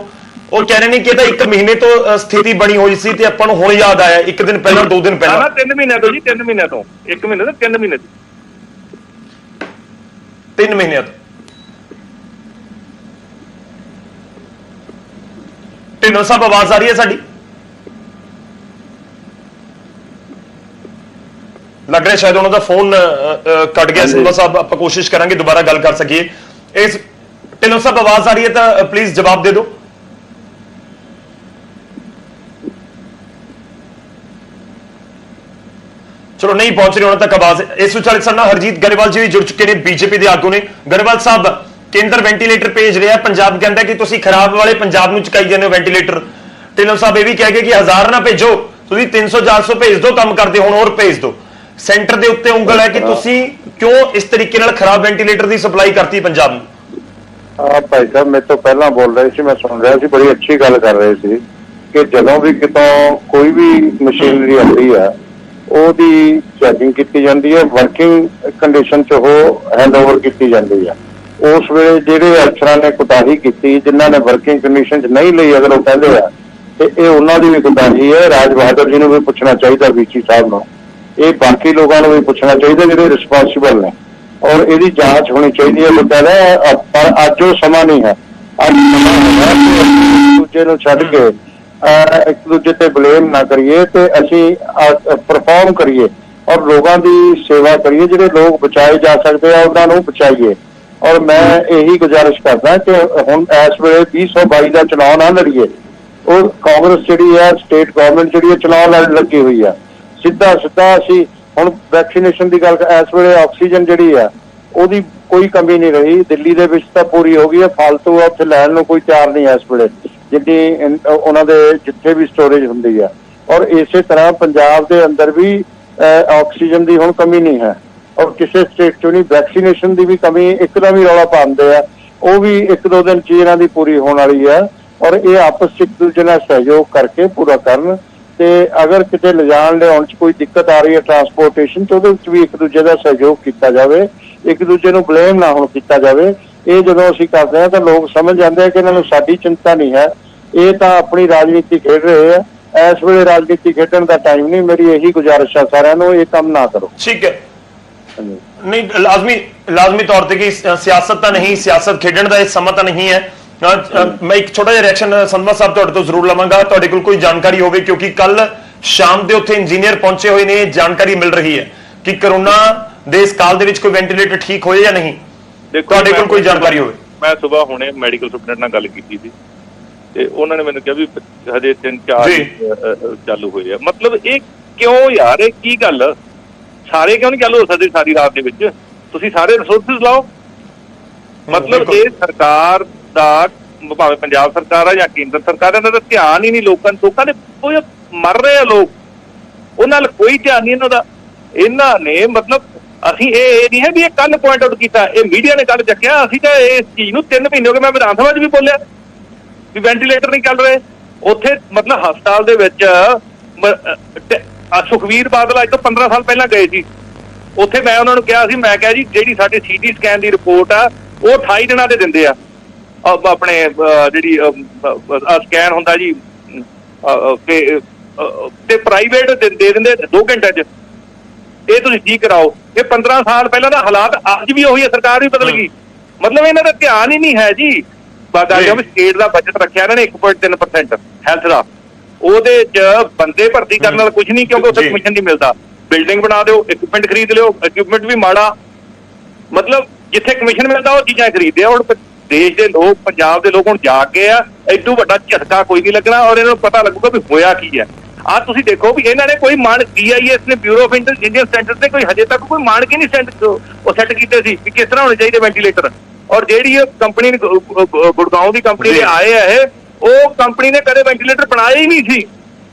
ਉਹ ਕਹਿ ਰਹੇ ਨੇ ਕਿ ਇਹ ਤਾਂ 1 ਮਹੀਨੇ ਤੋਂ ਸਥਿਤੀ ਬਣੀ ਹੋਈ ਸੀ ਤੇ ਆਪਾਂ ਨੂੰ ਹੁਣ ਯਾਦ ਆਇਆ, 1 ਦਿਨ ਪਹਿਲਾਂ, 2 ਦਿਨ ਪਹਿਲਾਂ। 3 ਮਹੀਨਿਆਂ ਤੋਂ ਜੀ, 3 ਮਹੀਨਿਆਂ ਤੋਂ, 1 ਮਹੀਨੇ ਤੋਂ 3 ਮਹੀਨੇ ਤੋਂ 3 ਮਹੀਨਿਆਂ ਤੋਂ। ਢਿੱਲੋਂ ਸਾਹਿਬ, ਆਵਾਜ਼ ਆ ਰਹੀ ਹੈ ਸਾਡੀ? ਲੱਗ ਰਿਹਾ ਸ਼ਾਇਦ ਉਹਨਾਂ ਦਾ ਫੋਨ ਕੱਟ ਗਿਆ। ਸੰਧਵਾ ਸਾਹਿਬ, ਆਪਾਂ ਕੋਸ਼ਿਸ਼ ਕਰਾਂਗੇ ਦੁਬਾਰਾ ਗੱਲ ਕਰ ਸਕੀਏ। ਇਸ ਢਿੱਲੋਂ ਸਾਹਿਬ, ਆਵਾਜ਼ ਆ ਰਹੀ ਹੈ ਤਾਂ ਪਲੀਜ਼ ਜਵਾਬ ਦੇ ਦਿਓ। ਚਲੋ, ਨਹੀਂ ਪਹੁੰਚ ਰਹੀ ਉਹਨਾਂ ਤੱਕ ਆਵਾਜ਼। ਇਸ ਵਿਚਾਲੇ ਸਾਡੇ ਨਾਲ ਹਰਜੀਤ ਗਰੇਵਾਲ ਜੀ ਵੀ ਜੁੜ ਚੁੱਕੇ ਨੇ, BJP ਦੇ ਆਗੂ ਨੇ। ਗਰੇਵਾਲ ਸਾਹਿਬ, ਕੇਂਦਰ ਵੈਂਟੀਲੇਟਰ ਭੇਜ ਰਿਹਾ, ਪੰਜਾਬ ਕਹਿੰਦਾ ਕਿ ਤੁਸੀਂ ਖਰਾਬ ਵਾਲੇ ਪੰਜਾਬ ਨੂੰ ਚੁਕਾਈ ਜਾਂਦੇ ਹੋ ਵੈਂਟੀਲੇਟਰ। ਢਿੱਲੋਂ ਸਾਹਿਬ ਇਹ ਵੀ ਕਹਿ ਗਏ ਕਿ 1000 ਨਾ ਭੇਜੋ, ਤੁਸੀਂ 300 400 ਭੇਜ ਦਿਓ, ਕੰਮ ਕਰਦੇ ਹੁਣ ਹੋਰ ਭੇਜ ਦਿਓ। ਸੈਂਟਰ ਦੇ ਉੱਤੇ ਉਂਗਲ ਹੈ ਕਿ ਤੁਸੀਂ ਕਿਉਂ ਇਸ ਤਰੀਕੇ ਨਾਲ ਖਰਾਬ ਵੈਂਟੀਲੇਟਰ ਦੀ ਸਪਲਾਈ ਕਰਤੀ ਪੰਜਾਬ ਨੂੰ। ਭਾਈ ਸਾਹਿਬ ਮੇਰੇ ਤੋਂ ਪਹਿਲਾਂ ਬੋਲ ਰਹੇ ਸੀ, ਮੈਂ ਸੁਣ ਰਿਹਾ ਸੀ, ਬੜੀ ਅੱਛੀ ਗੱਲ ਕਰ ਰਹੇ ਸੀ ਕਿ ਜਦੋਂ ਵੀ ਕਿਤੋਂ ਕੋਈ ਵੀ ਮਸ਼ੀਨਰੀ ਆਉਂਦੀ ਹੈ ਉਹਦੀ ਚੈਕਿੰਗ ਕੀਤੀ ਜਾਂਦੀ ਹੈ, ਵਰਕਿੰਗ ਕੰਡੀਸ਼ਨ 'ਚ ਉਹ ਹੈਂਡਓਵਰ ਕੀਤੀ ਜਾਂਦੀ ਹੈ। ਉਸ ਵੇਲੇ ਜਿਹੜੇ ਅਫਸਰਾਂ ਨੇ ਕੁਤਾਹੀ ਕੀਤੀ, ਜਿਨ੍ਹਾਂ ਨੇ ਵਰਕਿੰਗ ਕੰਡੀਸ਼ਨ 'ਚ ਨਹੀਂ ਲਈ, ਅਗਰ ਉਹ ਕਹਿੰਦੇ ਆ ਤੇ ਇਹ ਉਹਨਾਂ ਦੀ ਵੀ ਕੁਤਾਹੀ ਹੈ। ਰਾਜ ਬਹਾਦਰ ਜੀ ਨੂੰ ਵੀ ਪੁੱਛਣਾ ਚਾਹੀਦਾ, ਵੀਸੀ ਸਾਹਿਬ ਨੂੰ, ਇਹ ਬਾਕੀ ਲੋਕਾਂ ਨੂੰ ਵੀ ਪੁੱਛਣਾ ਚਾਹੀਦਾ ਜਿਹੜੇ ਰਿਸਪੌਂਸਿਬਲ ਨੇ, ਔਰ ਇਹਦੀ ਜਾਂਚ ਹੋਣੀ ਚਾਹੀਦੀ ਹੈ ਬਕਾਇਦਾ। ਪਰ ਅੱਜ ਉਹ ਸਮਾਂ ਨਹੀਂ ਹੈ, ਅੱਜ ਸਮਾਂ ਹੈ ਕਿ ਇੱਕ ਦੂਜੇ ਨੂੰ ਛੱਡ ਕੇ ਇੱਕ ਦੂਜੇ ਤੇ ਬਲੇਮ ਨਾ ਕਰੀਏ ਤੇ ਅਸੀਂ ਪਰਫਾਰਮ ਕਰੀਏ ਔਰ ਲੋਕਾਂ ਦੀ ਸੇਵਾ ਕਰੀਏ। ਜਿਹੜੇ ਲੋਕ ਬਚਾਏ ਜਾ ਸਕਦੇ ਆ ਉਹਨਾਂ ਨੂੰ ਬਚਾਈਏ। ਔਰ ਮੈਂ ਇਹੀ ਗੁਜ਼ਾਰਿਸ਼ ਕਰਦਾ ਕਿ ਹੁਣ ਇਸ ਵੇਲੇ 2022 ਦਾ ਚੁਣਾਵ ਨਾ ਲੜੀਏ। ਉਹ ਕਾਂਗਰਸ ਜਿਹੜੀ ਆ, ਸਟੇਟ ਗਵਰਨਮੈਂਟ ਜਿਹੜੀ ਆ, ਚੁਣਾਵ ਲੜਨ ਲੱਗੀ ਹੋਈ ਆ। ਸਿੱਧਾ ਅਸੀਂ ਹੁਣ ਵੈਕਸੀਨੇਸ਼ਨ ਦੀ ਗੱਲ, ਇਸ ਵੇਲੇ ਆਕਸੀਜਨ ਜਿਹੜੀ ਆ ਉਹਦੀ ਕੋਈ ਕਮੀ ਨਹੀਂ ਰਹੀ। ਦਿੱਲੀ ਦੇ ਵਿੱਚ ਤਾਂ ਪੂਰੀ ਹੋ ਗਈ ਹੈ, ਫਾਲਤੂ ਉੱਥੇ ਲੈਣ ਨੂੰ ਕੋਈ ਤਿਆਰ ਨਹੀਂ ਹੈ ਇਸ ਵੇਲੇ, ਜਿੰਨੀ ਉਹਨਾਂ ਦੇ ਜਿੱਥੇ ਵੀ ਸਟੋਰੇਜ ਹੁੰਦੀ ਹੈ। ਔਰ ਇਸੇ ਤਰ੍ਹਾਂ ਪੰਜਾਬ ਦੇ ਅੰਦਰ ਵੀ ਆਕਸੀਜਨ ਦੀ ਹੁਣ ਕਮੀ ਨਹੀਂ ਹੈ, ਔਰ ਕਿਸੇ ਸਟੇਟ 'ਚੋਂ ਨਹੀਂ। ਵੈਕਸੀਨੇਸ਼ਨ ਦੀ ਵੀ ਕਮੀ ਇੱਕਦਮ ਹੀ ਰੌਲਾ ਪਾਉਂਦੇ ਆ, ਉਹ ਵੀ 1-2 ਦਿਨ 'ਚ ਇਹਨਾਂ ਦੀ ਪੂਰੀ ਹੋਣ ਵਾਲੀ ਹੈ। ਔਰ ਇਹ ਆਪਸ 'ਚ ਇੱਕ ਦੂਜੇ ਨਾਲ ਸਹਿਯੋਗ ਕਰਕੇ ਪੂਰਾ ਕਰਨ। ਤੇ ਅਗਰ ਕਿਤੇ ਲਿਜਾਣ ਲਿਆਉਣ 'ਚ ਕੋਈ ਦਿੱਕਤ ਆ ਰਹੀ ਹੈ ਟਰਾਂਸਪੋਰਟੇਸ਼ਨ 'ਚ, ਉਹਦੇ ਵਿੱਚ ਵੀ ਇੱਕ ਦੂਜੇ ਦਾ ਸਹਿਯੋਗ ਕੀਤਾ ਜਾਵੇ, ਇੱਕ ਦੂਜੇ ਨੂੰ ਬਲੇਮ ਨਾ ਹੁਣ ਕੀਤਾ ਜਾਵੇ। ਇਹ ਜਦੋਂ ਅਸੀਂ ਕਰਦੇ ਹਾਂ ਤਾਂ ਲੋਕ ਸਮਝ ਜਾਂਦੇ ਆ ਕਿ ਇਹਨਾਂ ਨੂੰ ਸਾਡੀ ਚਿੰਤਾ ਨਹੀਂ ਹੈ, ਇਹ ਤਾਂ ਆਪਣੀ ਰਾਜਨੀਤੀ ਖੇਡ ਰਹੇ ਆ। ਇਸ ਵੇਲੇ ਰਾਜਨੀਤੀ ਖੇਡਣ ਦਾ ਟਾਈਮ ਨਹੀਂ। ਮੇਰੀ ਇਹੀ ਗੁਜ਼ਾਰਿਸ਼ ਹੈ ਸਾਰਿਆਂ ਨੂੰ, ਇਹ ਕੰਮ ਨਾ ਕਰੋ। ਠੀਕ ਹੈ, ਨਹੀਂ ਲਾਜ਼ਮੀ ਤੌਰ ਤੇ ਕਿ ਸਿਆਸਤ ਤਾਂ ਨਹੀਂ, ਸਿਆਸਤ ਖੇਡਣ ਦਾ ਇਹ ਸਮਾਂ ਤਾਂ ਨਹੀਂ ਹੈ। ਮੈਂ ਇੱਕ ਛੋਟਾ ਜਿਹਾ ਰਿਐਕਸ਼ਨ ਸੰਧਵਾ ਸਾਹਿਬ ਤੁਹਾਡੇ ਤੋਂ ਜ਼ਰੂਰ ਲਵਾਂਗਾ, ਤੁਹਾਡੇ ਕੋਲ ਕੋਈ ਜਾਣਕਾਰੀ ਹੋਵੇ, ਕਿਉਂਕਿ ਕੱਲ ਸ਼ਾਮ ਦੇ ਉੱਥੇ ਇੰਜੀਨੀਅਰ ਪਹੁੰਚੇ ਹੋਏ ਨੇ, ਜਾਣਕਾਰੀ ਮਿਲ ਰਹੀ ਹੈ ਕਿ ਕਰੋਨਾ ਦੇ ਇਸ ਕਾਲ ਦੇ ਵਿੱਚ ਕੋਈ ਵੈਂਟੀਲੇਟਰ ਠੀਕ ਹੋਏ ਜਾਂ ਨਹੀਂ। ਤੁਹਾਡੇ ਕੋਲ ਕੋਈ ਜਾਣਕਾਰੀ ਹੋਵੇ। ਮੈਂ ਸਵੇਰ ਹੁਣੇ ਮੈਡੀਕਲ ਸੁਪਰਡੈਂਟ ਨਾਲ ਗੱਲ ਕੀਤੀ ਸੀ ਤੇ ਉਹਨਾਂ ਨੇ ਮੈਨੂੰ ਕਿਹਾ ਵੀ ਹਜੇ 3-4 ਚਾਲੂ ਹੋਏ ਆ। ਮਤਲਬ ਇਹ ਕਿਉਂ ਯਾਰ, ਇਹ ਕੀ ਗੱਲ, ਸਾਰੇ ਕਿਉਂ ਨਹੀਂ ਚਾਲੂ ਹੋ ਸਕਦੇ ਸਾਰੀ ਰਾਤ ਦੇ ਵਿੱਚ? ਤੁਸੀਂ ਸਾਰੇ ਰਿਸੋਰਸਿਸ ਲਾਓ। ਮਤਲਬ ਇਹ ਸਰਕਾਰ ਦਾ, ਭਾਵੇਂ ਪੰਜਾਬ ਸਰਕਾਰ ਆ ਜਾਂ ਕੇਂਦਰ ਸਰਕਾਰ, ਇਹਨਾਂ ਦਾ ਧਿਆਨ ਹੀ ਨਹੀਂ ਲੋਕਾਂ ਦੇ। ਕੋਈ ਮਰ ਰਹੇ ਆ ਲੋਕ, ਉਹਨਾਂ ਨਾਲ ਕੋਈ ਧਿਆਨ ਨਹੀਂ ਇਹਨਾਂ ਦਾ। ਇਹਨਾਂ ਨੇ ਮਤਲਬ ਅਸੀਂ ਇਹ ਨਹੀਂ ਹੈ ਵੀ ਇਹ ਕੱਲ ਪੁਆਇੰਟ ਆਊਟ ਕੀਤਾ, ਇਹ ਮੀਡੀਆ ਨੇ ਕੱਲ ਚੱਕਿਆ। ਅਸੀਂ ਤਾਂ ਇਸ ਚੀਜ਼ ਨੂੰ 3 ਮਹੀਨੇ ਹੋ ਗਏ, ਮੈਂ ਵਿਧਾਨ ਸਭਾ 'ਚ ਵੀ ਬੋਲਿਆ ਵੀ ਵੈਂਟੀਲੇਟਰ ਨਹੀਂ ਚੱਲ ਰਹੇ ਉੱਥੇ। ਮਤਲਬ ਹਸਪਤਾਲ ਦੇ ਵਿੱਚ ਸੁਖਵੀਰ ਬਾਦਲ ਅੱਜ ਤੋਂ 15 ਸਾਲ ਪਹਿਲਾਂ ਗਏ ਸੀ ਉੱਥੇ। ਮੈਂ ਉਹਨਾਂ ਨੂੰ ਕਿਹਾ ਸੀ, ਮੈਂ ਕਿਹਾ ਜੀ ਜਿਹੜੀ ਸਾਡੀ ਸੀਟੀ ਸਕੈਨ ਦੀ ਰਿਪੋਰਟ ਆ ਉਹ 28 ਦਿਨਾਂ ਦੇ ਦਿੰਦੇ ਆ, ਆਪਣੇ ਜਿਹੜੀ ਸਕੈਨ ਹੁੰਦਾ ਜੀ, ਤੇ ਪ੍ਰਾਈਵੇਟ ਦੇ ਦਿੰਦੇ 2 ਘੰਟਿਆਂ 'ਚ। ਇਹ ਤੁਸੀਂ ਠੀਕ ਕਰਾਓ। ਇਹ 15 ਸਾਲ ਪਹਿਲਾਂ ਦਾ ਹਾਲਾਤ ਅੱਜ ਵੀ ਉਹੀ ਹੈ, ਸਰਕਾਰ ਵੀ ਬਦਲ ਗਈ। ਮਤਲਬ ਇਹਨਾਂ ਦਾ ਧਿਆਨ ਹੀ ਨਹੀਂ ਹੈ ਜੀ। ਸਟੇਟ ਦਾ ਬਜਟ ਰੱਖਿਆ ਇਹਨਾਂ ਨੇ 1.3% ਹੈਲਥ ਦਾ, ਉਹਦੇ 'ਚ ਬੰਦੇ ਭਰਤੀ ਕਰਨ ਨਾਲ ਕੁਝ ਨਹੀਂ, ਕਿਉਂਕਿ ਉੱਥੇ ਕਮਿਸ਼ਨ ਨਹੀਂ ਮਿਲਦਾ। ਬਿਲਡਿੰਗ ਬਣਾ ਦਿਓ, ਇਕਵਿਪਮੈਂਟ ਖਰੀਦ ਲਿਓ, ਇਕਵਿਪਮੈਂਟ ਵੀ ਮਾੜਾ। ਮਤਲਬ ਜਿੱਥੇ ਕਮਿਸ਼ਨ ਮਿਲਦਾ ਉਹ ਚੀਜ਼ਾਂ ਖਰੀਦਦੇ ਆ। ਹੁਣ ਦੇਸ਼ ਦੇ ਲੋਕ, ਪੰਜਾਬ ਦੇ ਲੋਕ ਹੁਣ ਜਾਗ ਗਏ ਆ। ਐਡੂ ਵੱਡਾ ਝਟਕਾ ਕੋਈ ਨਹੀਂ ਲੱਗਣਾ, ਔਰ ਇਹਨਾਂ ਨੂੰ ਪਤਾ ਲੱਗੂਗਾ ਵੀ ਹੋਇਆ ਕੀ ਹੈ। ਆਹ ਤੁਸੀਂ ਦੇਖੋ ਵੀ ਇਹਨਾਂ ਨੇ ਕੋਈ BIS ਨੇ, ਬਿਊਰੋ ਆਫ ਇੰਟੈਲੀਜੈਂਸ ਸੈਂਟਰ ਨੇ ਕੋਈ ਹਜੇ ਤੱਕ ਕੋਈ ਮਾਨਕ ਹੀ ਨਹੀਂ ਉਹ ਸੈੱਟ ਕੀਤੇ ਸੀ ਕਿ ਕਿਸ ਤਰ੍ਹਾਂ ਹੋਣੇ ਚਾਹੀਦੇ ਵੈਂਟੀਲੇਟਰ। ਔਰ ਜਿਹੜੀ ਇਹ ਕੰਪਨੀ ਗੁੜਗਾਉਂ ਦੀ ਕੰਪਨੀ ਦੇ ਆਏ ਆ, ਉਹ ਕੰਪਨੀ ਨੇ ਕਦੇ ਵੈਂਟੀਲੇਟਰ ਬਣਾਇਆ ਹੀ ਨਹੀਂ ਸੀ।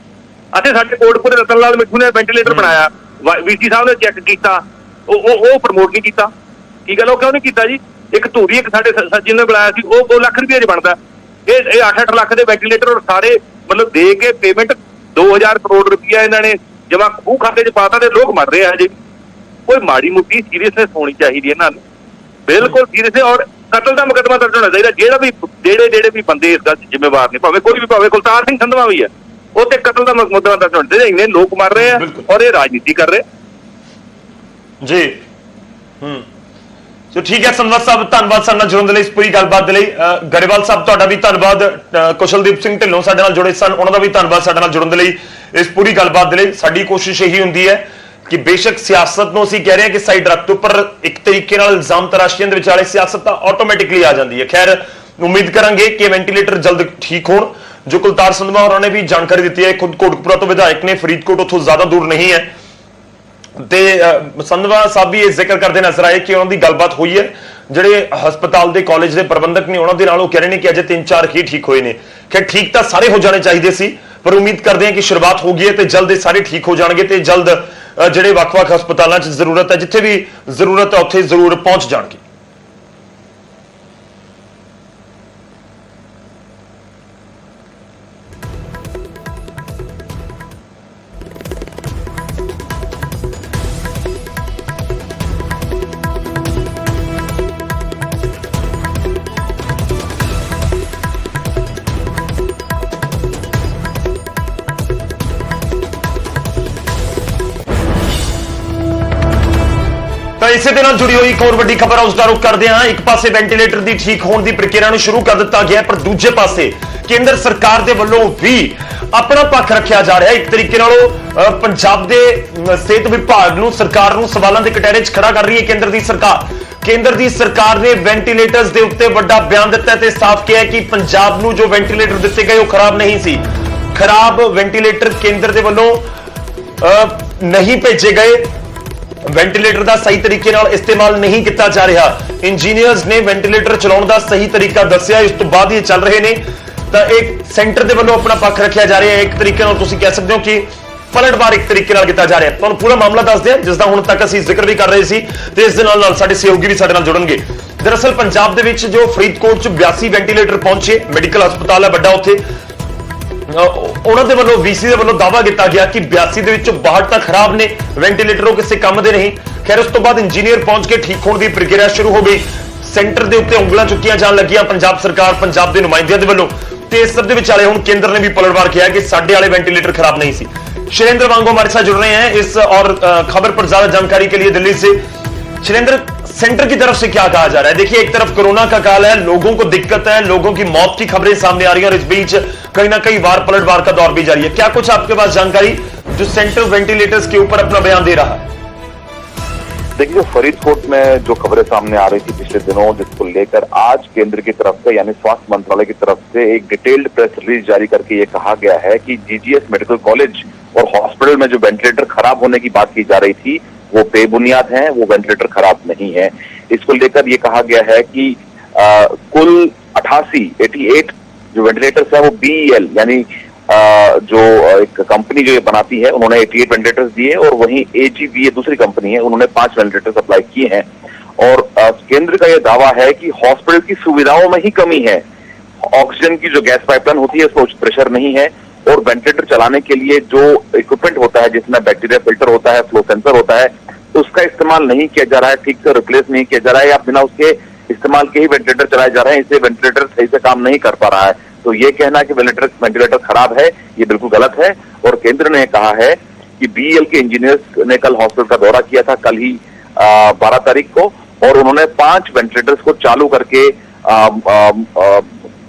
ਅਤੇ ਸਾਡੇ ਕੋਟਪੁਰੇ ਰਤਨ ਲਾਲ ਮਿੱਠੂ ਨੇ ਵੈਂਟੀਲੇਟਰ ਬਣਾਇਆ, ਵੀਸੀ ਸਾਹਿਬ ਨੇ ਚੈੱਕ ਕੀਤਾ, ਉਹ ਪ੍ਰਮੋਟ ਨਹੀਂ ਕੀਤਾ। ਕੀ ਗੱਲ, ਉਹ ਕਿਉਂ ਨਹੀਂ ਕੀਤਾ ਜੀ? ਇੱਕ ਧੂਰੀ, ਇੱਕ ਸਾਡੇ ਸੱਜਣ ਨੇ ਬਣਾਇਆ ਸੀ, ਉਹ 2 ਲੱਖ ਰੁਪਏ 'ਚ ਬਣਦਾ। ਇਹ 8-8 ਲੱਖ ਦੇ ਵੈਂਟੀਲੇਟਰ, ਔਰ ਸਾਰੇ ਮਤਲਬ ਦੇ ਕੇ ਪੇਮੈਂਟ 2000 ਕਰੋੜ ਰੁਪਇਆ ਇਹਨਾਂ ਨੇ ਜਮਾ ਖੂਹ ਖਾਤੇ 'ਚ ਪਾਤਾ ਤੇ ਲੋਕ ਮਰ ਰਹੇ ਆ ਹਜੇ। ਕੋਈ ਮਾੜੀ ਮੁੱਟੀ ਸੀਰੀਅਸਨੈਸ ਹੋਣੀ ਚਾਹੀਦੀ ਇਹਨਾਂ ਨੂੰ, ਬਿਲਕੁਲ ਸੀਰੀਅਸ। ਔਰ ਕਤਲ ਦਾ ਮੁਕੱਦਮਾ ਦਰਜ ਹੋਣਾ ਚਾਹੀਦਾ। ਜਿਹੜੇ ਵੀ ਬੰਦੇ ਇਸ ਗੱਲ 'ਚ ਜ਼ਿੰਮੇਵਾਰ ਨੇ, ਭਾਵੇਂ ਕੋਈ ਵੀ, ਭਾਵੇਂ ਕੁਲਤਾਰ ਸਿੰਘ ਸੰਧਵਾ ਵੀ ਹੈ, ਉਹ ਤੇ ਕਤਲ ਦਾ ਮੁਕੱਦਮਾ ਦਰਜ ਹੋਣਾ ਚਾਹੀਦਾ। ਇੰਨੇ ਲੋਕ ਮਰ ਰਹੇ ਆ ਔਰ ਇਹ ਰਾਜਨੀਤੀ ਕਰ ਰਹੇ ਜੀ। ਸੋ ਠੀਕ ਹੈ ਸੰਧਵਾ ਸਾਹਿਬ, ਧੰਨਵਾਦ ਸਾਡੇ ਨਾਲ ਜੁੜਨ ਦੇ ਲਈ, ਇਸ ਪੂਰੀ ਗੱਲਬਾਤ ਦੇ ਲਈ। ਗਰੇਵਾਲ ਸਾਹਿਬ ਤੁਹਾਡਾ ਵੀ ਧੰਨਵਾਦ। ਕੁਸ਼ਲਦੀਪ ਸਿੰਘ ਢਿੱਲੋਂ ਸਾਡੇ ਨਾਲ ਜੁੜੇ ਸਨ, ਉਹਨਾਂ ਦਾ ਵੀ ਧੰਨਵਾਦ ਸਾਡੇ ਨਾਲ ਜੁੜਨ ਦੇ ਲਈ, ਇਸ ਪੂਰੀ ਗੱਲਬਾਤ ਦੇ ਲਈ। ਸਾਡੀ ਕੋਸ਼ਿਸ਼ ਇਹੀ ਹੁੰਦੀ ਹੈ ਕਿ ਬੇਸ਼ੱਕ ਸਿਆਸਤ ਨੂੰ ਅਸੀਂ ਕਹਿ ਰਹੇ ਹਾਂ ਕਿ ਸਾਈਡ ਰੱਖ ਦਿਓ, ਪਰ ਇੱਕ ਤਰੀਕੇ ਨਾਲ ਇਲਜ਼ਾਮ ਤਰਾਸ਼ੀਆਂ ਦੇ ਵਿਚਾਲੇ ਸਿਆਸਤ ਤਾਂ ਆਟੋਮੈਟਿਕਲੀ ਆ ਜਾਂਦੀ ਹੈ। ਖੈਰ, ਉਮੀਦ ਕਰਾਂਗੇ ਕਿ ਵੈਂਟੀਲੇਟਰ ਜਲਦ ਠੀਕ ਹੋਣ। ਜੋ ਕੁਲਤਾਰ ਸੰਧਵਾ ਹੋਰਾਂ ਨੇ ਵੀ ਜਾਣਕਾਰੀ ਦਿੱਤੀ ਹੈ, ਖੁਦ ਕੋਟਕਪੁਰਾ ਤੋਂ ਵਿਧਾਇਕ ਨੇ, ਫਰੀਦਕੋਟ ਉੱਥੋਂ ਜ਼ਿਆਦਾ ਦੂਰ ਨਹੀਂ ਹੈ। ਤੇ ਸੰਧਵਾ ਸਾਹਿਬ ਵੀ ਇਹ ਜ਼ਿਕਰ ਕਰਦੇ ਨਜ਼ਰ ਆਏ ਕਿ ਉਹਨਾਂ ਦੀ ਗੱਲਬਾਤ ਹੋਈ ਹੈ ਜਿਹੜੇ ਹਸਪਤਾਲ ਦੇ, ਕਾਲਜ ਦੇ ਪ੍ਰਬੰਧਕ ਨੇ, ਉਹਨਾਂ ਦੇ ਨਾਲ। ਉਹ ਕਹਿ ਰਹੇ ਨੇ ਕਿ ਅਜੇ 3-4 ਹੀ ਠੀਕ ਹੋਏ ਨੇ। ਖੈਰ ਠੀਕ ਤਾਂ ਸਾਰੇ ਹੋ ਜਾਣੇ ਚਾਹੀਦੇ ਸੀ, ਪਰ ਉਮੀਦ ਕਰਦੇ ਹਾਂ ਕਿ ਸ਼ੁਰੂਆਤ ਹੋ ਗਈ ਹੈ ਤੇ ਜਲਦ ਇਹ ਸਾਰੇ ਠੀਕ ਹੋ ਜਾਣਗੇ ਤੇ ਜਲਦ ਜਿਹੜੇ ਵੱਖ-ਵੱਖ ਹਸਪਤਾਲਾਂ 'ਚ ਜ਼ਰੂਰਤ ਹੈ, ਜਿੱਥੇ ਵੀ ਜ਼ਰੂਰਤ ਹੈ ਉੱਥੇ ਜ਼ਰੂਰ ਪਹੁੰਚ ਜਾਣਗੇ। ਤਾਂ ਇਸੇ ਦੇ ਨਾਲ ਜੁੜੀ ਹੋਈ ਇੱਕ ਹੋਰ ਵੱਡੀ ਖਬਰ ਉਸ ਦਾ ਰੁਖ ਕਰਦੇ ਹਾਂ। ਇੱਕ ਪਾਸੇ ਵੈਂਟੀਲੇਟਰ ਦੀ ਠੀਕ ਹੋਣ ਦੀ ਪ੍ਰਕਿਰਿਆ ਨੂੰ ਸ਼ੁਰੂ ਕਰ ਦਿੱਤਾ ਗਿਆ, ਪਰ ਦੂਜੇ ਪਾਸੇ ਕੇਂਦਰ ਸਰਕਾਰ ਦੇ ਵੱਲੋਂ ਵੀ ਆਪਣਾ ਪੱਖ ਰੱਖਿਆ ਜਾ ਰਿਹਾ ਹੈ। ਇੱਕ ਤਰੀਕੇ ਨਾਲ ਪੰਜਾਬ ਦੇ ਸਿਹਤ ਵਿਭਾਗ ਨੂੰ, ਸਰਕਾਰ ਨੂੰ ਸਵਾਲਾਂ ਦੇ ਕਟਹਿਰੇ 'ਚ ਖੜਾ ਕਰ ਰਹੀ ਹੈ ਕੇਂਦਰ ਦੀ ਸਰਕਾਰ। ਕੇਂਦਰ ਦੀ ਸਰਕਾਰ ਨੇ ਵੈਂਟੀਲੇਟਰਸ ਦੇ ਉੱਤੇ ਵੱਡਾ ਬਿਆਨ ਦਿੱਤਾ ਤੇ ਸਾਫ਼ ਕਿਹਾ ਕਿ ਪੰਜਾਬ ਨੂੰ ਜੋ ਵੈਂਟੀਲੇਟਰ ਦਿੱਤੇ ਗਏ ਉਹ ਖਰਾਬ ਨਹੀਂ ਸੀ। ਖਰਾਬ ਵੈਂਟੀਲੇਟਰ ਕੇਂਦਰ ਦੇ ਵੱਲੋਂ ਨਹੀਂ ਭੇਜੇ ਗਏ, ਵੈਂਟੀਲੇਟਰ ਦਾ ਸਹੀ ਤਰੀਕੇ ਨਾਲ ਇਸਤੇਮਾਲ ਨਹੀਂ ਕੀਤਾ ਜਾ ਰਿਹਾ। ਇੰਜੀਨੀਅਰਸ ਨੇ ਵੈਂਟੀਲੇਟਰ ਚਲਾਉਣ ਦਾ ਸਹੀ ਤਰੀਕਾ ਦੱਸਿਆ, ਇਸ ਤੋਂ ਬਾਅਦ ਇਹ ਚੱਲ ਰਹੇ ਨੇ। ਤਾਂ ਇੱਕ ਸੈਂਟਰ ਦੇ ਵੱਲੋਂ ਆਪਣਾ ਪੱਖ ਰੱਖਿਆ ਜਾ ਰਿਹਾ ਹੈ। ਇੱਕ ਤਰੀਕੇ ਨਾਲ ਤੁਸੀਂ ਕਹਿ ਸਕਦੇ ਹੋ ਕਿ ਪਲਟਵਾਰ ਇੱਕ ਤਰੀਕੇ ਨਾਲ ਕੀਤਾ ਜਾ ਰਿਹਾ। ਤੁਹਾਨੂੰ ਪੂਰਾ ਮਾਮਲਾ ਦੱਸਦੇ ਹਾਂ, ਜਿਸ ਦਾ ਹੁਣ ਤੱਕ ਅਸੀਂ ਜ਼ਿਕਰ ਵੀ ਕਰ ਰਹੇ ਸੀ ਤੇ ਇਸ ਦੇ ਨਾਲ ਸਾਡੇ ਸਹਿਯੋਗੀ ਵੀ ਸਾਡੇ ਨਾਲ ਜੁੜਨਗੇ। ਦਰਅਸਲ ਪੰਜਾਬ ਦੇ ਵਿੱਚ ਜੋ ਫਰੀਦਕੋਟ 'ਚ 82 ਵੈਂਟੀਲੇਟਰ ਪਹੁੰਚੇ, ਮੈਡੀਕਲ ਹਸਪਤਾਲ ਹੈ ਵੱਡਾ, ਉੱਥੇ ਉਹਨਾਂ ਦੇ ਵੱਲੋਂ VC ਦੇ ਵੱਲੋਂ ਦਾਅਵਾ ਕੀਤਾ ਗਿਆ ਕਿ 82 ਦੇ ਵਿੱਚੋਂ 62 ਤਾਂ ਖਰਾਬ ਨੇ, ਵੈਂਟੀਲੇਟਰ ਉਹ ਕਿਸੇ ਕੰਮ ਦੇ ਨਹੀਂ। ਖੈਰ ਉਸ ਤੋਂ ਬਾਅਦ ਇੰਜੀਨੀਅਰ ਪਹੁੰਚ ਕੇ ਠੀਕ ਹੋਣ ਦੀ ਪ੍ਰਕਿਰਿਆ ਸ਼ੁਰੂ ਹੋ ਗਈ। ਸੈਂਟਰ ਦੇ ਉੱਤੇ ਉਂਗਲਾਂ ਚੁੱਕੀਆਂ ਜਾਣ ਲੱਗੀਆਂ ਪੰਜਾਬ ਸਰਕਾਰ, ਪੰਜਾਬ ਦੇ ਨੁਮਾਇੰਦਿਆਂ ਦੇ ਵੱਲੋਂ, ਤੇ ਇਸ ਸਭ ਦੇ ਵਿਚਾਲੇ ਹੁਣ ਕੇਂਦਰ ਨੇ ਵੀ ਪਲਟਵਾਰ ਕਿਹਾ ਕਿ ਸਾਡੇ ਵਾਲੇ वेंटिलेटर खराब नहीं सी। शैलेंद्र वांगो हमारे साथ जुड़ रहे हैं इस और खबर पर ज्यादा जानकारी के लिए दिल्ली से। शैलेंद्र, सेंटर की तरफ से क्या कहा जा रहा है? देखिए, एक तरफ कोरोना का काल है, लोगों को दिक्कत है, लोगों की मौत की खबरें सामने आ रही है और इस बीच कहीं ना कहीं वार पलटवार का दौर भी जारी है। क्या कुछ आपके पास जानकारी जो सेंटर वेंटिलेटर्स के ऊपर अपना बयान दे रहा है? देखिए, फरीदकोट में जो खबरें सामने आ रही थी पिछले दिनों, जिसको लेकर आज केंद्र की तरफ से यानी स्वास्थ्य मंत्रालय की तरफ से एक डिटेल्ड प्रेस रिलीज जारी करके ये कहा गया है कि जीजीएस मेडिकल कॉलेज और हॉस्पिटल में जो वेंटिलेटर खराब होने की बात की जा रही थी वो बेबुनियाद है, वो वेंटिलेटर खराब नहीं है। इसको लेकर ये कहा गया है कि कुल 88 जो वेंटिलेटर्स है वो BEL यानी जो एक कंपनी जो ये बनाती है उन्होंने 88 वेंटिलेटर्स दिए और वहीं AGVA दूसरी कंपनी है, उन्होंने 5 वेंटिलेटर सप्लाई किए हैं। और केंद्र का ये दावा है कि हॉस्पिटल की सुविधाओं में ही कमी है। ऑक्सीजन की जो गैस पाइपलाइन होती है उसको उच्च प्रेशर नहीं है और वेंटिलेटर चलाने के लिए जो इक्विपमेंट होता है जिसमें बैक्टीरिया फिल्टर होता है, फ्लो सेंसर होता है, उसका इस्तेमाल नहीं किया जा रहा है, ठीक से रिप्लेस नहीं किया जा रहा है या बिना उसके इस्तेमाल के ही वेंटिलेटर चलाए जा रहे हैं। इससे वेंटिलेटर सही से काम नहीं कर पा रहा है। तो ये कहना कि वेंटिलेटर खराब है ये बिल्कुल गलत है। और केंद्र ने कहा है कि BEL के इंजीनियर्स ने कल हॉस्पिटल का दौरा किया था, कल ही 12 तारीख को, और उन्होंने 5 वेंटिलेटर्स को चालू करके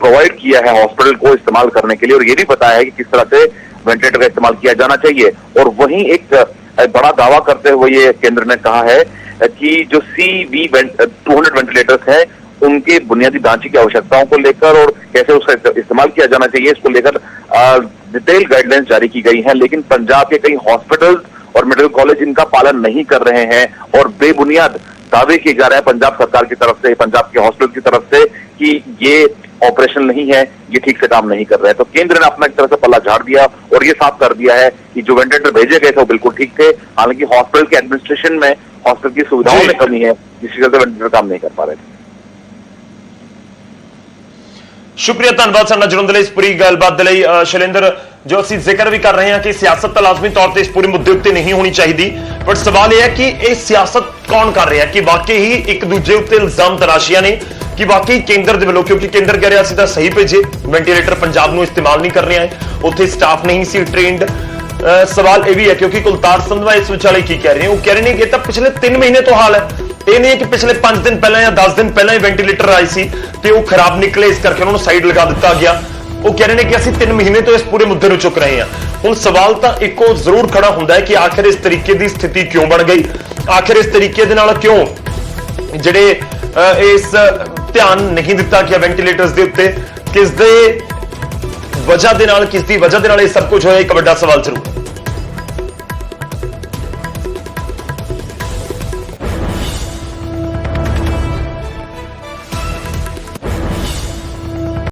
प्रोवाइड किया है हॉस्पिटल को इस्तेमाल करने के लिए और ये भी बताया है कि किस तरह से वेंटिलेटर का इस्तेमाल किया जाना चाहिए। और वहीं एक बड़ा दावा करते हुए ये केंद्र ने कहा है कि जो CV200 वेंटिलेटर्स हैं उनके बुनियादी ढांचे की आवश्यकताओं को लेकर और कैसे उसका इस्तेमाल किया जाना चाहिए इसको लेकर डिटेल गाइडलाइंस जारी की गई हैं। लेकिन पंजाब के कई हॉस्पिटल्स और मेडिकल कॉलेज इनका पालन नहीं कर रहे हैं और बेबुनियाद दावे किए जा रहे हैं पंजाब सरकार की तरफ से, पंजाब के हॉस्पिटल की तरफ से कि ये ऑपरेशन नहीं है, ये ठीक से काम नहीं कर रहे हैं। तो केंद्र ने अपना एक तरह से पल्ला झाड़ दिया और ये साफ कर दिया है कि जो वेंटिलेटर भेजे गए थे वो बिल्कुल ठीक थे। हालांकि हॉस्पिटल के एडमिनिस्ट्रेशन में हॉस्पिटल की सुविधाओं में कमी है जिसकी वजह से वेंटिलेटर काम नहीं कर पा रहे थे। शुक्रिया, धन्यवाद साडे नाल जुड़न दे लई, इस पूरी गलबात दे लई। शैलेंद्र, जो असीं जिक्र भी कर रहे हैं कि सियासत तो लाजमी तौर पर इस पूरे मुद्दे उत्ते नहीं होनी चाहिए, पर सवाल यह है कि यह सियासत कौन कर रहा है? कि वाकई ही एक दूजे उत्ते इल्जाम तराशियां ने कि वाकई केंद्र दे वल्लों, क्योंकि केंद्र कह रहा असीं तां सही भेजे वेंटिलेटर, पंजाब नूं इस्तेमाल नहीं कर रहे हैं, उत्थे स्टाफ नहीं सी ट्रेंड। सवाल यह भी है क्योंकि कुलतार संधवा इस विचाले की कह रहे हैं, वो कह रहे हैं कि तो पिछले 3 महीने तो हाल है, ये नहीं है कि पिछले 5 दिन पहले या 10 दिन पहले ही वेंटिलेटर आए सी ते वो खराब निकले इस करके उन्होंने साइड लगा दिता गया। वो कह रहे हैं कि असं 3 महीने तो इस पूरे मुद्दे ਨੂੰ चुक रहे हैं। ਹੁਣ सवाल तो एको जरूर खड़ा होंदा है कि आखिर इस तरीके की स्थिति क्यों बन गई, आखिर इस तरीके दे नाल क्यों ਜਿਹੜੇ इस ध्यान नहीं दिता गया वेंटिलेटर्स ਦੇ ਉੱਤੇ, किस दे वजह दे नाल, किस दी वजह दे नाल ये सब कुछ होया, एक बड़ा सवाल जरूर।